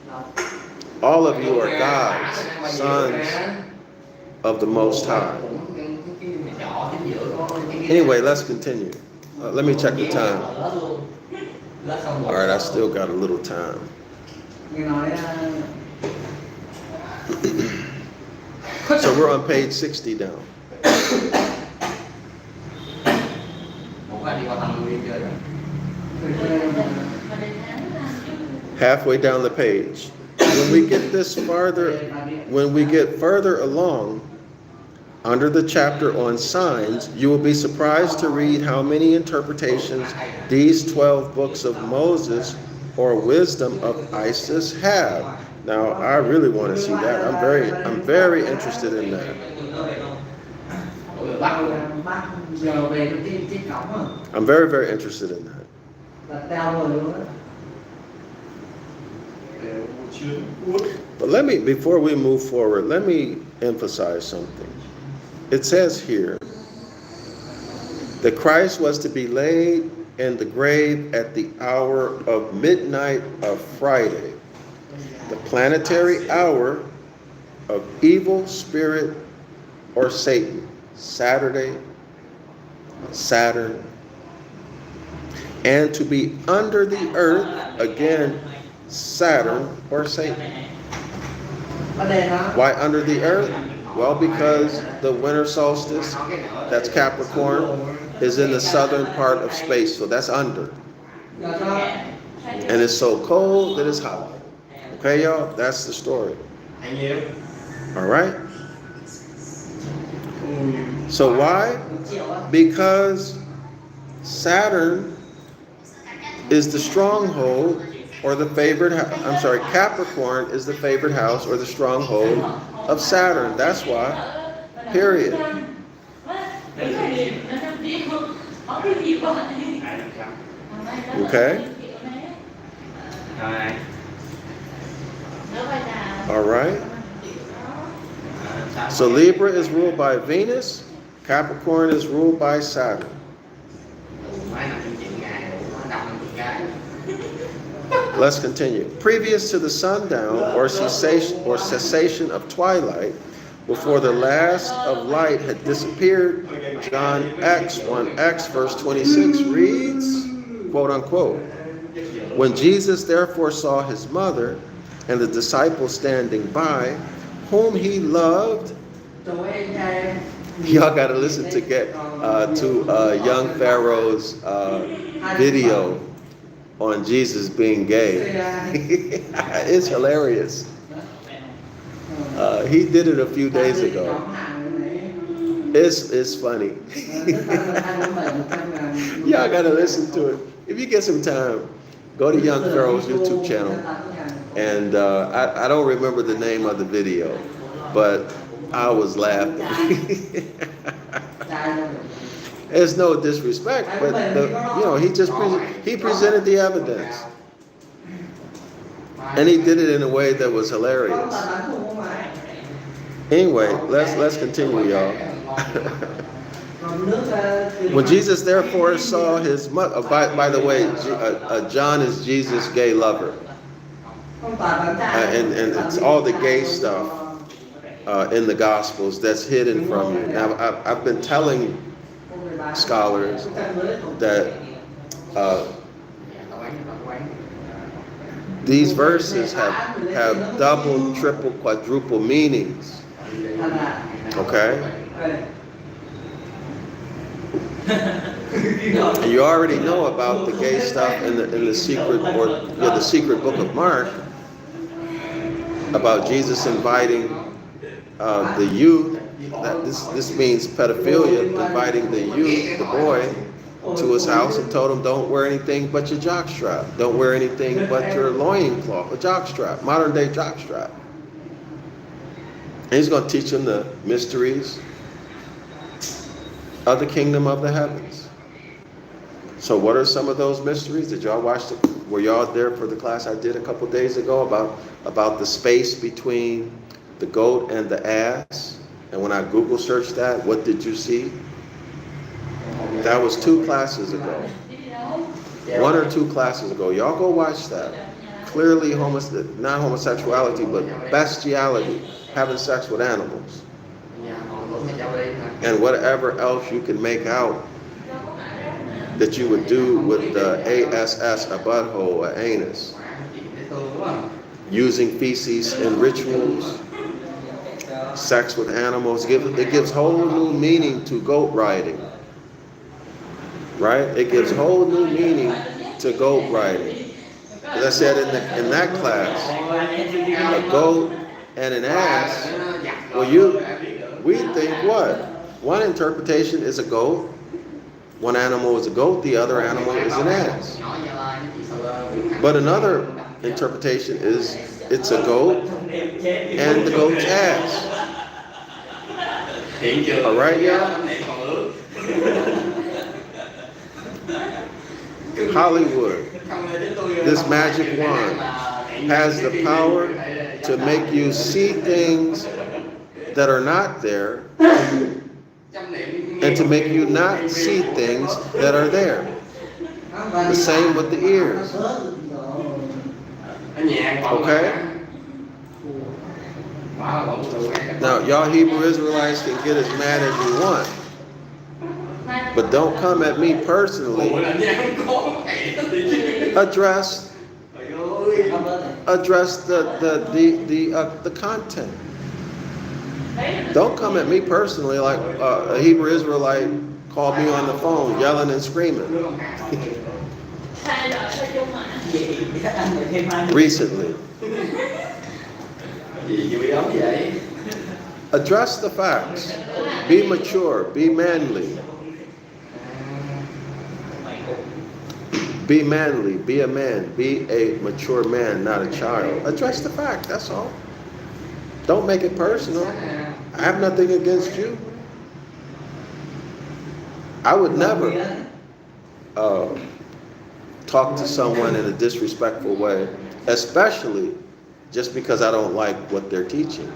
All of you are gods, sons of the Most High. Anyway, let's continue. Let me check the time. All right, I still got a little time. So we're on page 60 now. Halfway down the page. When we get further along, under the chapter on signs, you will be surprised to read how many interpretations these 12 books of Moses or wisdom of Isis have. Now, I really want to see that. I'm very interested in that. I'm very, very interested in that. But before we move forward, let me emphasize something. It says here that Christ was to be laid in the grave at the hour of midnight of Friday, the planetary hour of evil spirit or Satan, Saturday, Saturn, and to be under the earth, again, Saturn or Satan. Why under the earth? Well, because the winter solstice, that's Capricorn, is in the southern part of space, so that's under. And it's so cold that it's hot. Okay, y'all? That's the story. All right? So why? Because Saturn is the stronghold or the favored house. Capricorn is the favored house or the stronghold of Saturn. That's why. Period. Okay? All right. So Libra is ruled by Venus. Capricorn is ruled by Saturn. Let's continue. Previous to the sundown or cessation of twilight, before the last of light had disappeared, John X 1X verse 26 reads, quote unquote, when Jesus therefore saw his mother and the disciples standing by, whom he loved. Y'all got to listen to young Pharaoh's video on Jesus being gay. It's hilarious. He did it a few days ago. It's funny. Y'all got to listen to it. If you get some time, go to Young Pharaoh's YouTube channel. And I don't remember the name of the video, but I was laughing. There's no disrespect, but he presented the evidence, and he did it in a way that was hilarious. Anyway, let's continue, y'all. When Jesus therefore saw his mother, by the way, John is Jesus' gay lover, and it's all the gay stuff in the Gospels that's hidden from you. Now, I've been telling scholars that these verses have double, triple, quadruple meanings. Okay? And you already know about the gay stuff in the secret book of Mark, about Jesus inviting the youth. That this means pedophilia, inviting the youth, the boy, to his house and told him, don't wear anything but your jockstrap. Don't wear anything but your loincloth, a jockstrap, modern day jockstrap. And he's going to teach him the mysteries of the kingdom of the heavens. So what are some of those mysteries? Did y'all watch were y'all there for the class I did a couple days ago about the space between the goat and the ass? And when I Google searched that, what did you see? That was 2 classes ago. 1 or 2 classes ago. Y'all go watch that. Clearly not homosexuality, but bestiality, having sex with animals. And whatever else you can make out that you would do with the ASS, a butthole, an anus. Using feces in rituals. Sex with animals. It gives whole new meaning to goat riding. Right? It gives whole new meaning to goat riding. As I said in that class, a goat and an ass, we think what? One interpretation is a goat, one animal is a goat, the other animal is an ass. But another interpretation is it's a goat and the goat's ass. All right, y'all? Hollywood, this magic wand, has the power to make you see things that are not there and to make you not see things that are there. The same with the ears. Okay? Now, y'all Hebrew Israelites can get as mad as you want, but don't come at me personally. Address the content. Don't come at me personally like a Hebrew Israelite called me on the phone yelling and screaming recently. Address the facts. Be mature. Be manly. Be manly. Be a man. Be a mature man, not a child. Address the fact. That's all. Don't make it personal. I have nothing against you. I would never talk to someone in a disrespectful way, especially just because I don't like what they're teaching.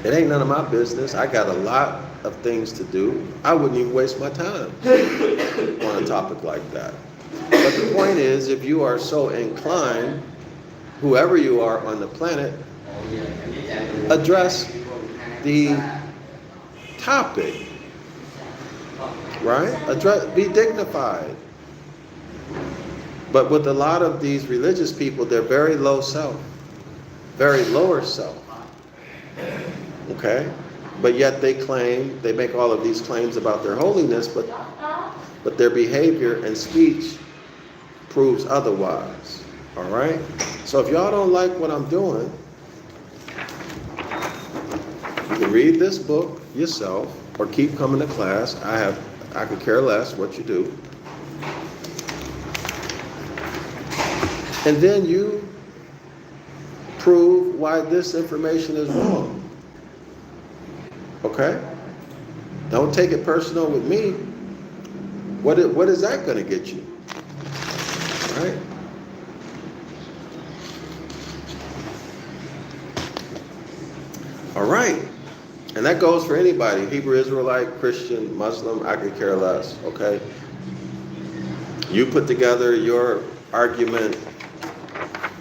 It ain't none of my business. I got a lot of things to do. I wouldn't even waste my time on a topic like that. But the point is, if you are so inclined, whoever you are on the planet, address the topic, right? Be dignified. But with a lot of these religious people, they're very low self, very lower self. Okay? But yet they make all of these claims about their holiness, but their behavior and speech proves otherwise. All right? So if y'all don't like what I'm doing, you can read this book yourself or keep coming to class. I could care less what you do. And then you prove why this information is wrong. Okay? Don't take it personal with me. What is that going to get you? Right? All right. And that goes for anybody. Hebrew Israelite, Christian, Muslim, I could care less. Okay? You put together your argument.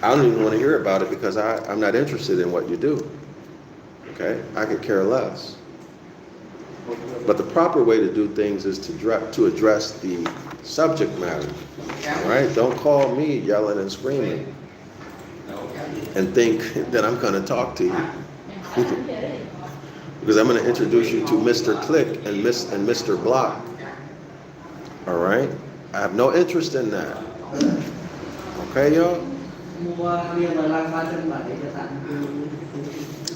I don't even want to hear about it because I'm not interested in what you do. Okay? I could care less. But the proper way to do things is to address the subject matter. All right? Don't call me yelling and screaming and think that I'm going to talk to you. Because I'm going to introduce you to Mr. Click and Mr. Block. All right? I have no interest in that. Okay, y'all?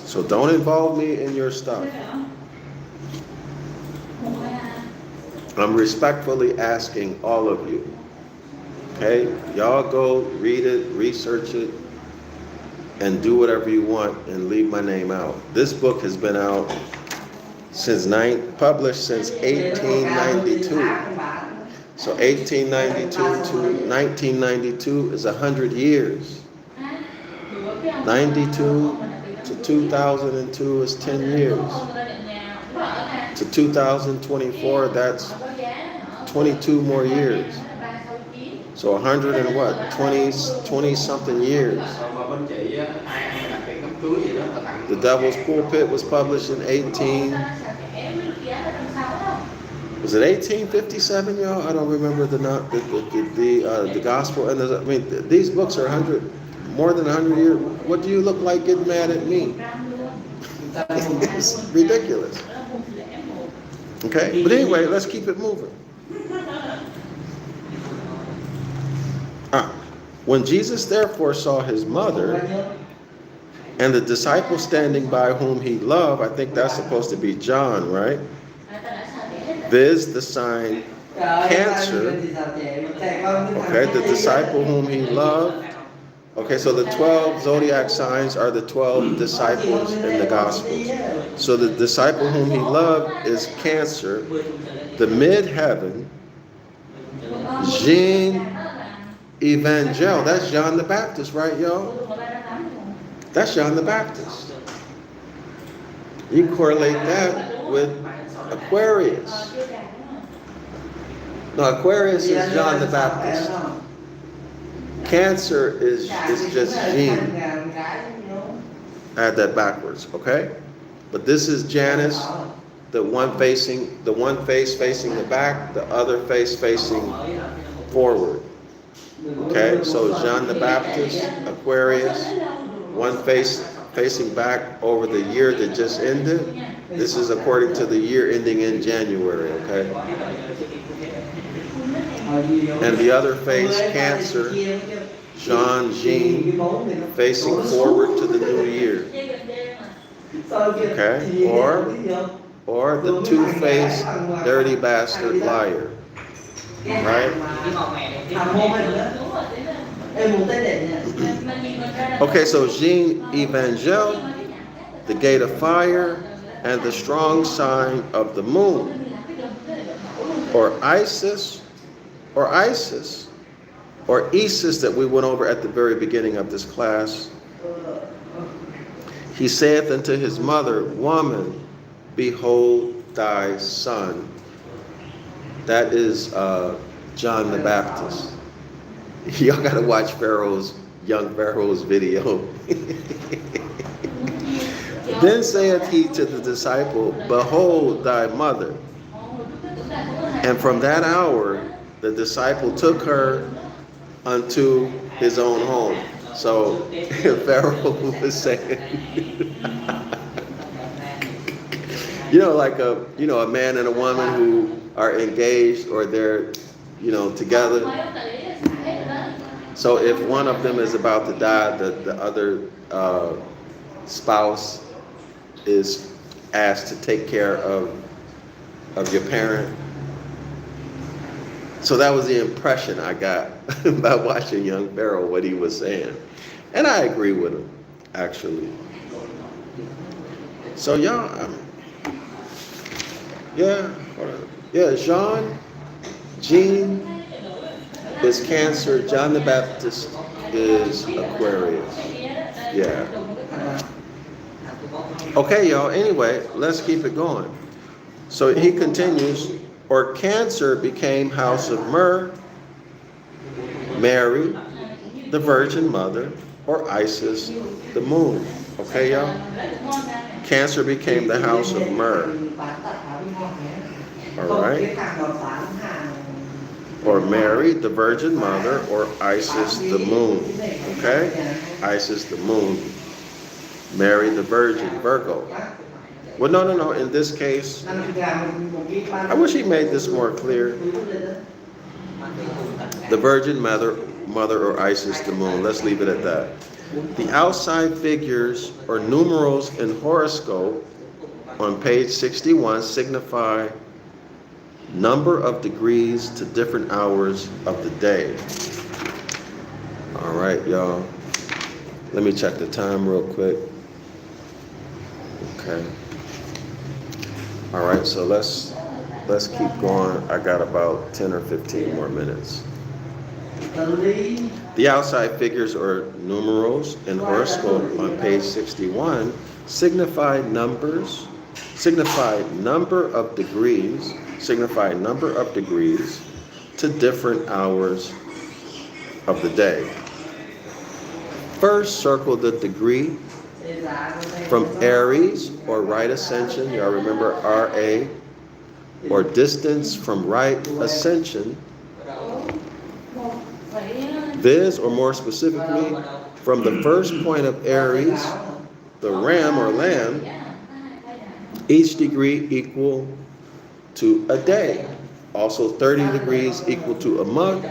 So don't involve me in your stuff. I'm respectfully asking all of you. Okay? Y'all go read it, research it, and do whatever you want and leave my name out. This book has been out published since 1892. So 1892 to 1992 is 100 years. 92 to 2002 is 10 years. To 2024, that's 22 more years. So 100 and what? 20 something years. The Devil's Pulpit was published in was it 1857, y'all? I don't remember the gospel. And these books are more than 100 years. What do you look like getting mad at me? It's ridiculous. Okay, but anyway, let's keep it moving. When Jesus therefore saw his mother and the disciple standing by whom he loved, I think that's supposed to be John, right? Viz. The sign Cancer. Okay, the disciple whom he loved. Okay, so the 12 zodiac signs are the 12 disciples in the Gospels. So the disciple whom he loved is Cancer. The mid-heaven, Jean Evangel. That's John the Baptist, right, y'all? That's John the Baptist. You can correlate that with Aquarius. No, Aquarius is John the Baptist. Cancer is just Jean. Add that backwards, okay? But this is Janus, the one face facing the back, the other face facing forward. Okay, so John the Baptist, Aquarius, one face facing back over the year that just ended. This is according to the year ending in January, okay? And the other face, Cancer, Jean, facing forward to the new year. Okay? Or the two-faced, dirty bastard liar. Right? Okay, so Jean Evangel, the gate of fire, and the strong sign of the moon. Or Isis, or Isis, or Isis that we went over at the very beginning of this class. He saith unto his mother, Woman, behold thy son. That is John the Baptist. Y'all gotta watch young Pharaoh's video. Then saith he to the disciple, behold thy mother. And from that hour, the disciple took her unto his own home. So Pharaoh was saying, like a man and a woman who are engaged or they're, together. So if one of them is about to die, the other spouse is asked to take care of your parent. So that was the impression I got by watching young Pharaoh, what he was saying. And I agree with him, actually. So y'all, Jean is Cancer, John the Baptist is Aquarius. Yeah. Okay, y'all, anyway, let's keep it going. So he continues, or Cancer became house of Myrrh, Mary, the Virgin Mother, or Isis, the moon. Okay, y'all? Cancer became the house of Myrrh. All right? Or Mary, the Virgin Mother, or Isis, the moon. Okay? Isis, the moon. Mary, the Virgin, Virgo. Well, no. In this case, I wish he made this more clear. The Virgin Mother, or Isis, the moon. Let's leave it at that. The outside figures or numerals in horoscope on page 61 signify number of degrees to different hours of the day. All right, y'all. Let me check the time real quick. Okay. All right, so let's keep going. I got about 10 or 15 more minutes. The outside figures or numerals in horoscope on page 61 signify number of degrees to different hours of the day. First, circle the degree from Aries or right ascension. Y'all remember RA, or distance from right ascension. Viz, or more specifically, from the first point of Aries, the ram or lamb, each degree equal to a day. Also 30 degrees equal to a month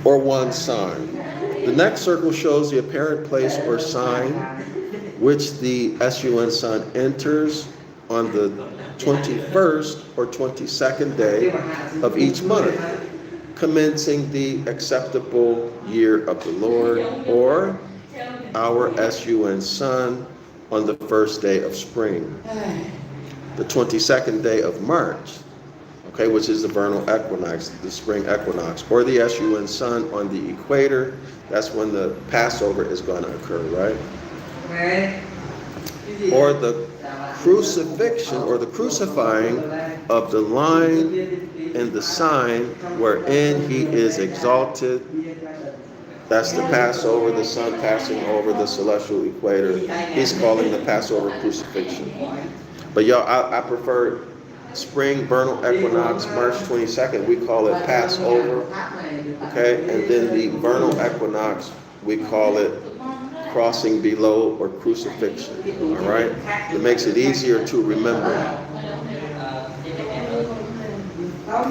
or one sign. The next circle shows the apparent place or sign which the SUN sun enters on the 21st or 22nd day of each month, commencing the acceptable year of the Lord, or our SUN sun on the first day of spring, the 22nd day of March, okay, which is the vernal equinox, the spring equinox, or the SUN sun on the equator. That's when the Passover is going to occur, right? Or the crucifixion or the crucifying of the line in the sign wherein he is exalted. That's the Passover, the sun passing over the celestial equator. He's calling the Passover crucifixion. But y'all, I prefer spring vernal equinox, March 22nd. We call it Passover. Okay? And then the vernal equinox, we call it crossing below or crucifixion. All right? It makes it easier to remember. All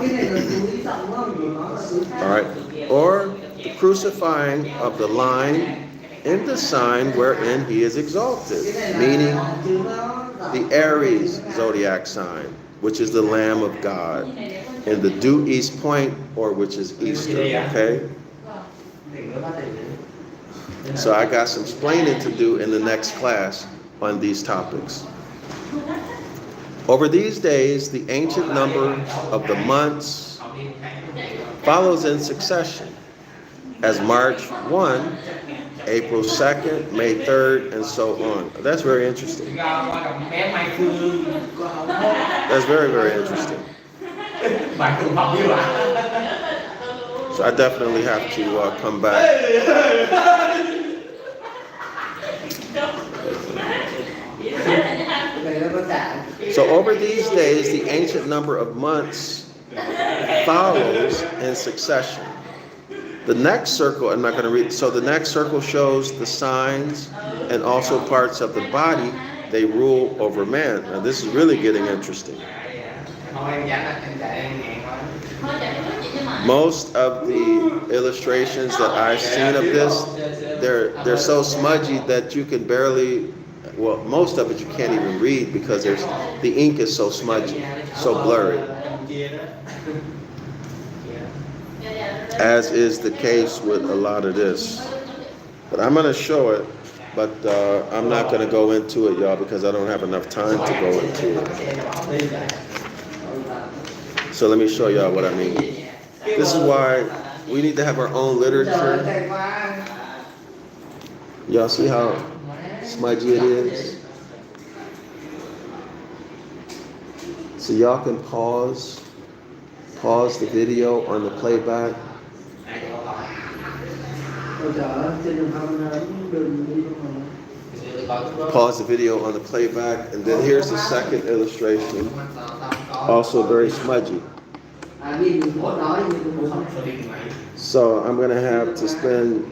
right? Or the crucifying of the line in the sign wherein he is exalted, meaning the Aries zodiac sign, which is the Lamb of God, in the due east point, or which is Easter, okay? So I got some explaining to do in the next class on these topics. Over these days, the ancient number of the months follows in succession, as March 1, April 2nd, May 3rd, and so on. That's very interesting. That's very, very interesting. So I definitely have to come back. So over these days, the ancient number of months follows in succession. The next circle, I'm not going to read, so the next circle shows the signs and also parts of the body they rule over man. Now this is really getting interesting. Most of the illustrations that I've seen of this, they're so smudgy that you can barely, well, most of it you can't even read because the ink is so smudgy, so blurry. As is the case with a lot of this. But I'm going to show it, but I'm not going to go into it, y'all, because I don't have enough time to go into it. So let me show y'all what I mean. This is why we need to have our own literature. Y'all see how smudgy it is? So y'all can pause the video on the playback. Pause the video on the playback, and then here's the second illustration, also very smudgy. So I'm going to have to spend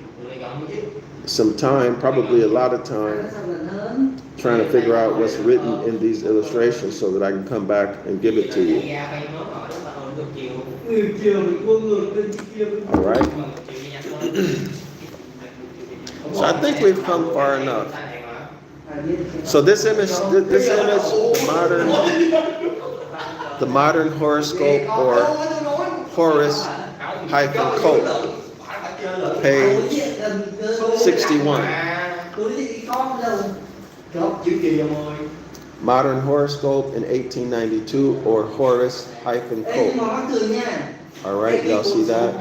some time, probably a lot of time, trying to figure out what's written in these illustrations so that I can come back and give it to you. All right? So I think we've come far enough. So this image, the modern horoscope, or Horus-Cope, page 61. Modern horoscope in 1892, or Horus-Cope. All right, y'all see that?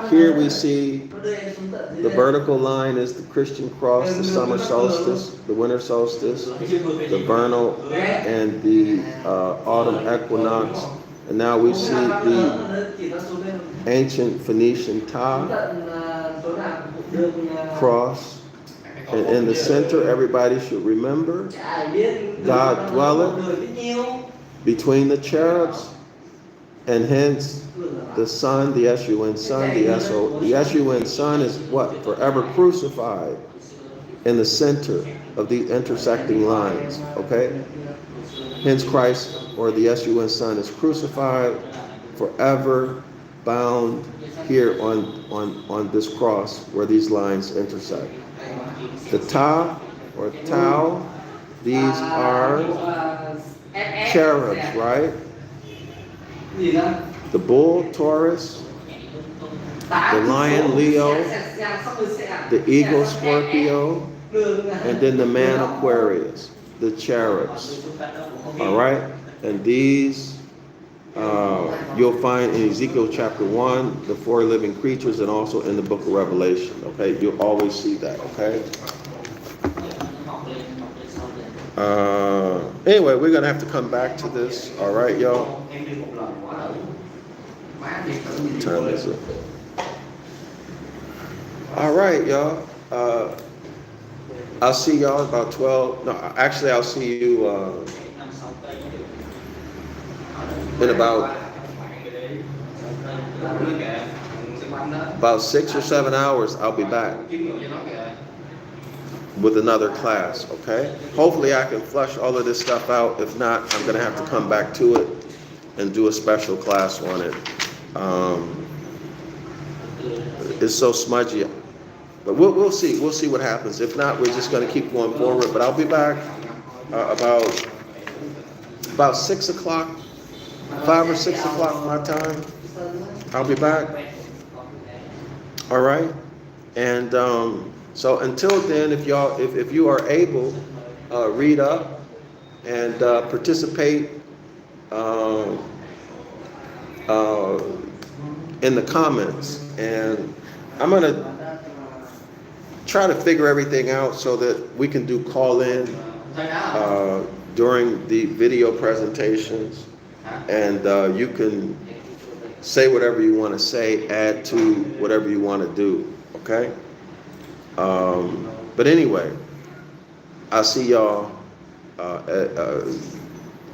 Here we see the vertical line is the Christian cross, the summer solstice, the winter solstice, the vernal and the autumn equinox. And now we see the ancient Phoenician cross. And in the center, everybody should remember, God dwelleth between the cherubs, and hence the sun, the S-U-N sun, the S-U-N sun is what? Forever crucified in the center of these intersecting lines, okay? Hence Christ, or the S-U-N sun, is crucified, forever bound here on this cross where these lines intersect. The Ta, or Tau, these are cherubs, right? The bull, Taurus, the lion, Leo, the eagle, Scorpio, and then the man, Aquarius, the cherubs. All right? And these you'll find in Ezekiel chapter 1, the 4 living creatures, and also in the book of Revelation. Okay? You'll always see that. Okay? Anyway, we're going to have to come back to this. All right, y'all? What time is it? All right, y'all. I'll see y'all about 12. No, actually, I'll see you in about 6 or 7 hours. I'll be back with another class, okay? Hopefully I can flush all of this stuff out. If not, I'm going to have to come back to it and do a special class on it. It's so smudgy. But we'll see. We'll see what happens. If not, we're just going to keep going forward. But I'll be back about 6 o'clock, 5 or 6 o'clock my time. I'll be back. All right? And so until then, if you are able, read up and participate in the comments. And I'm going to try to figure everything out so that we can do call-in during the video presentations, and you can say whatever you want to say, add to whatever you want to do, okay? But anyway, I'll see y'all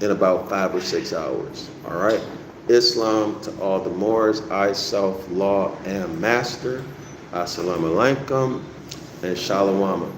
in about 5 or 6 hours, all right? Islam to all the Moors, I, self, law, am master. Assalamu alaikum and shalom.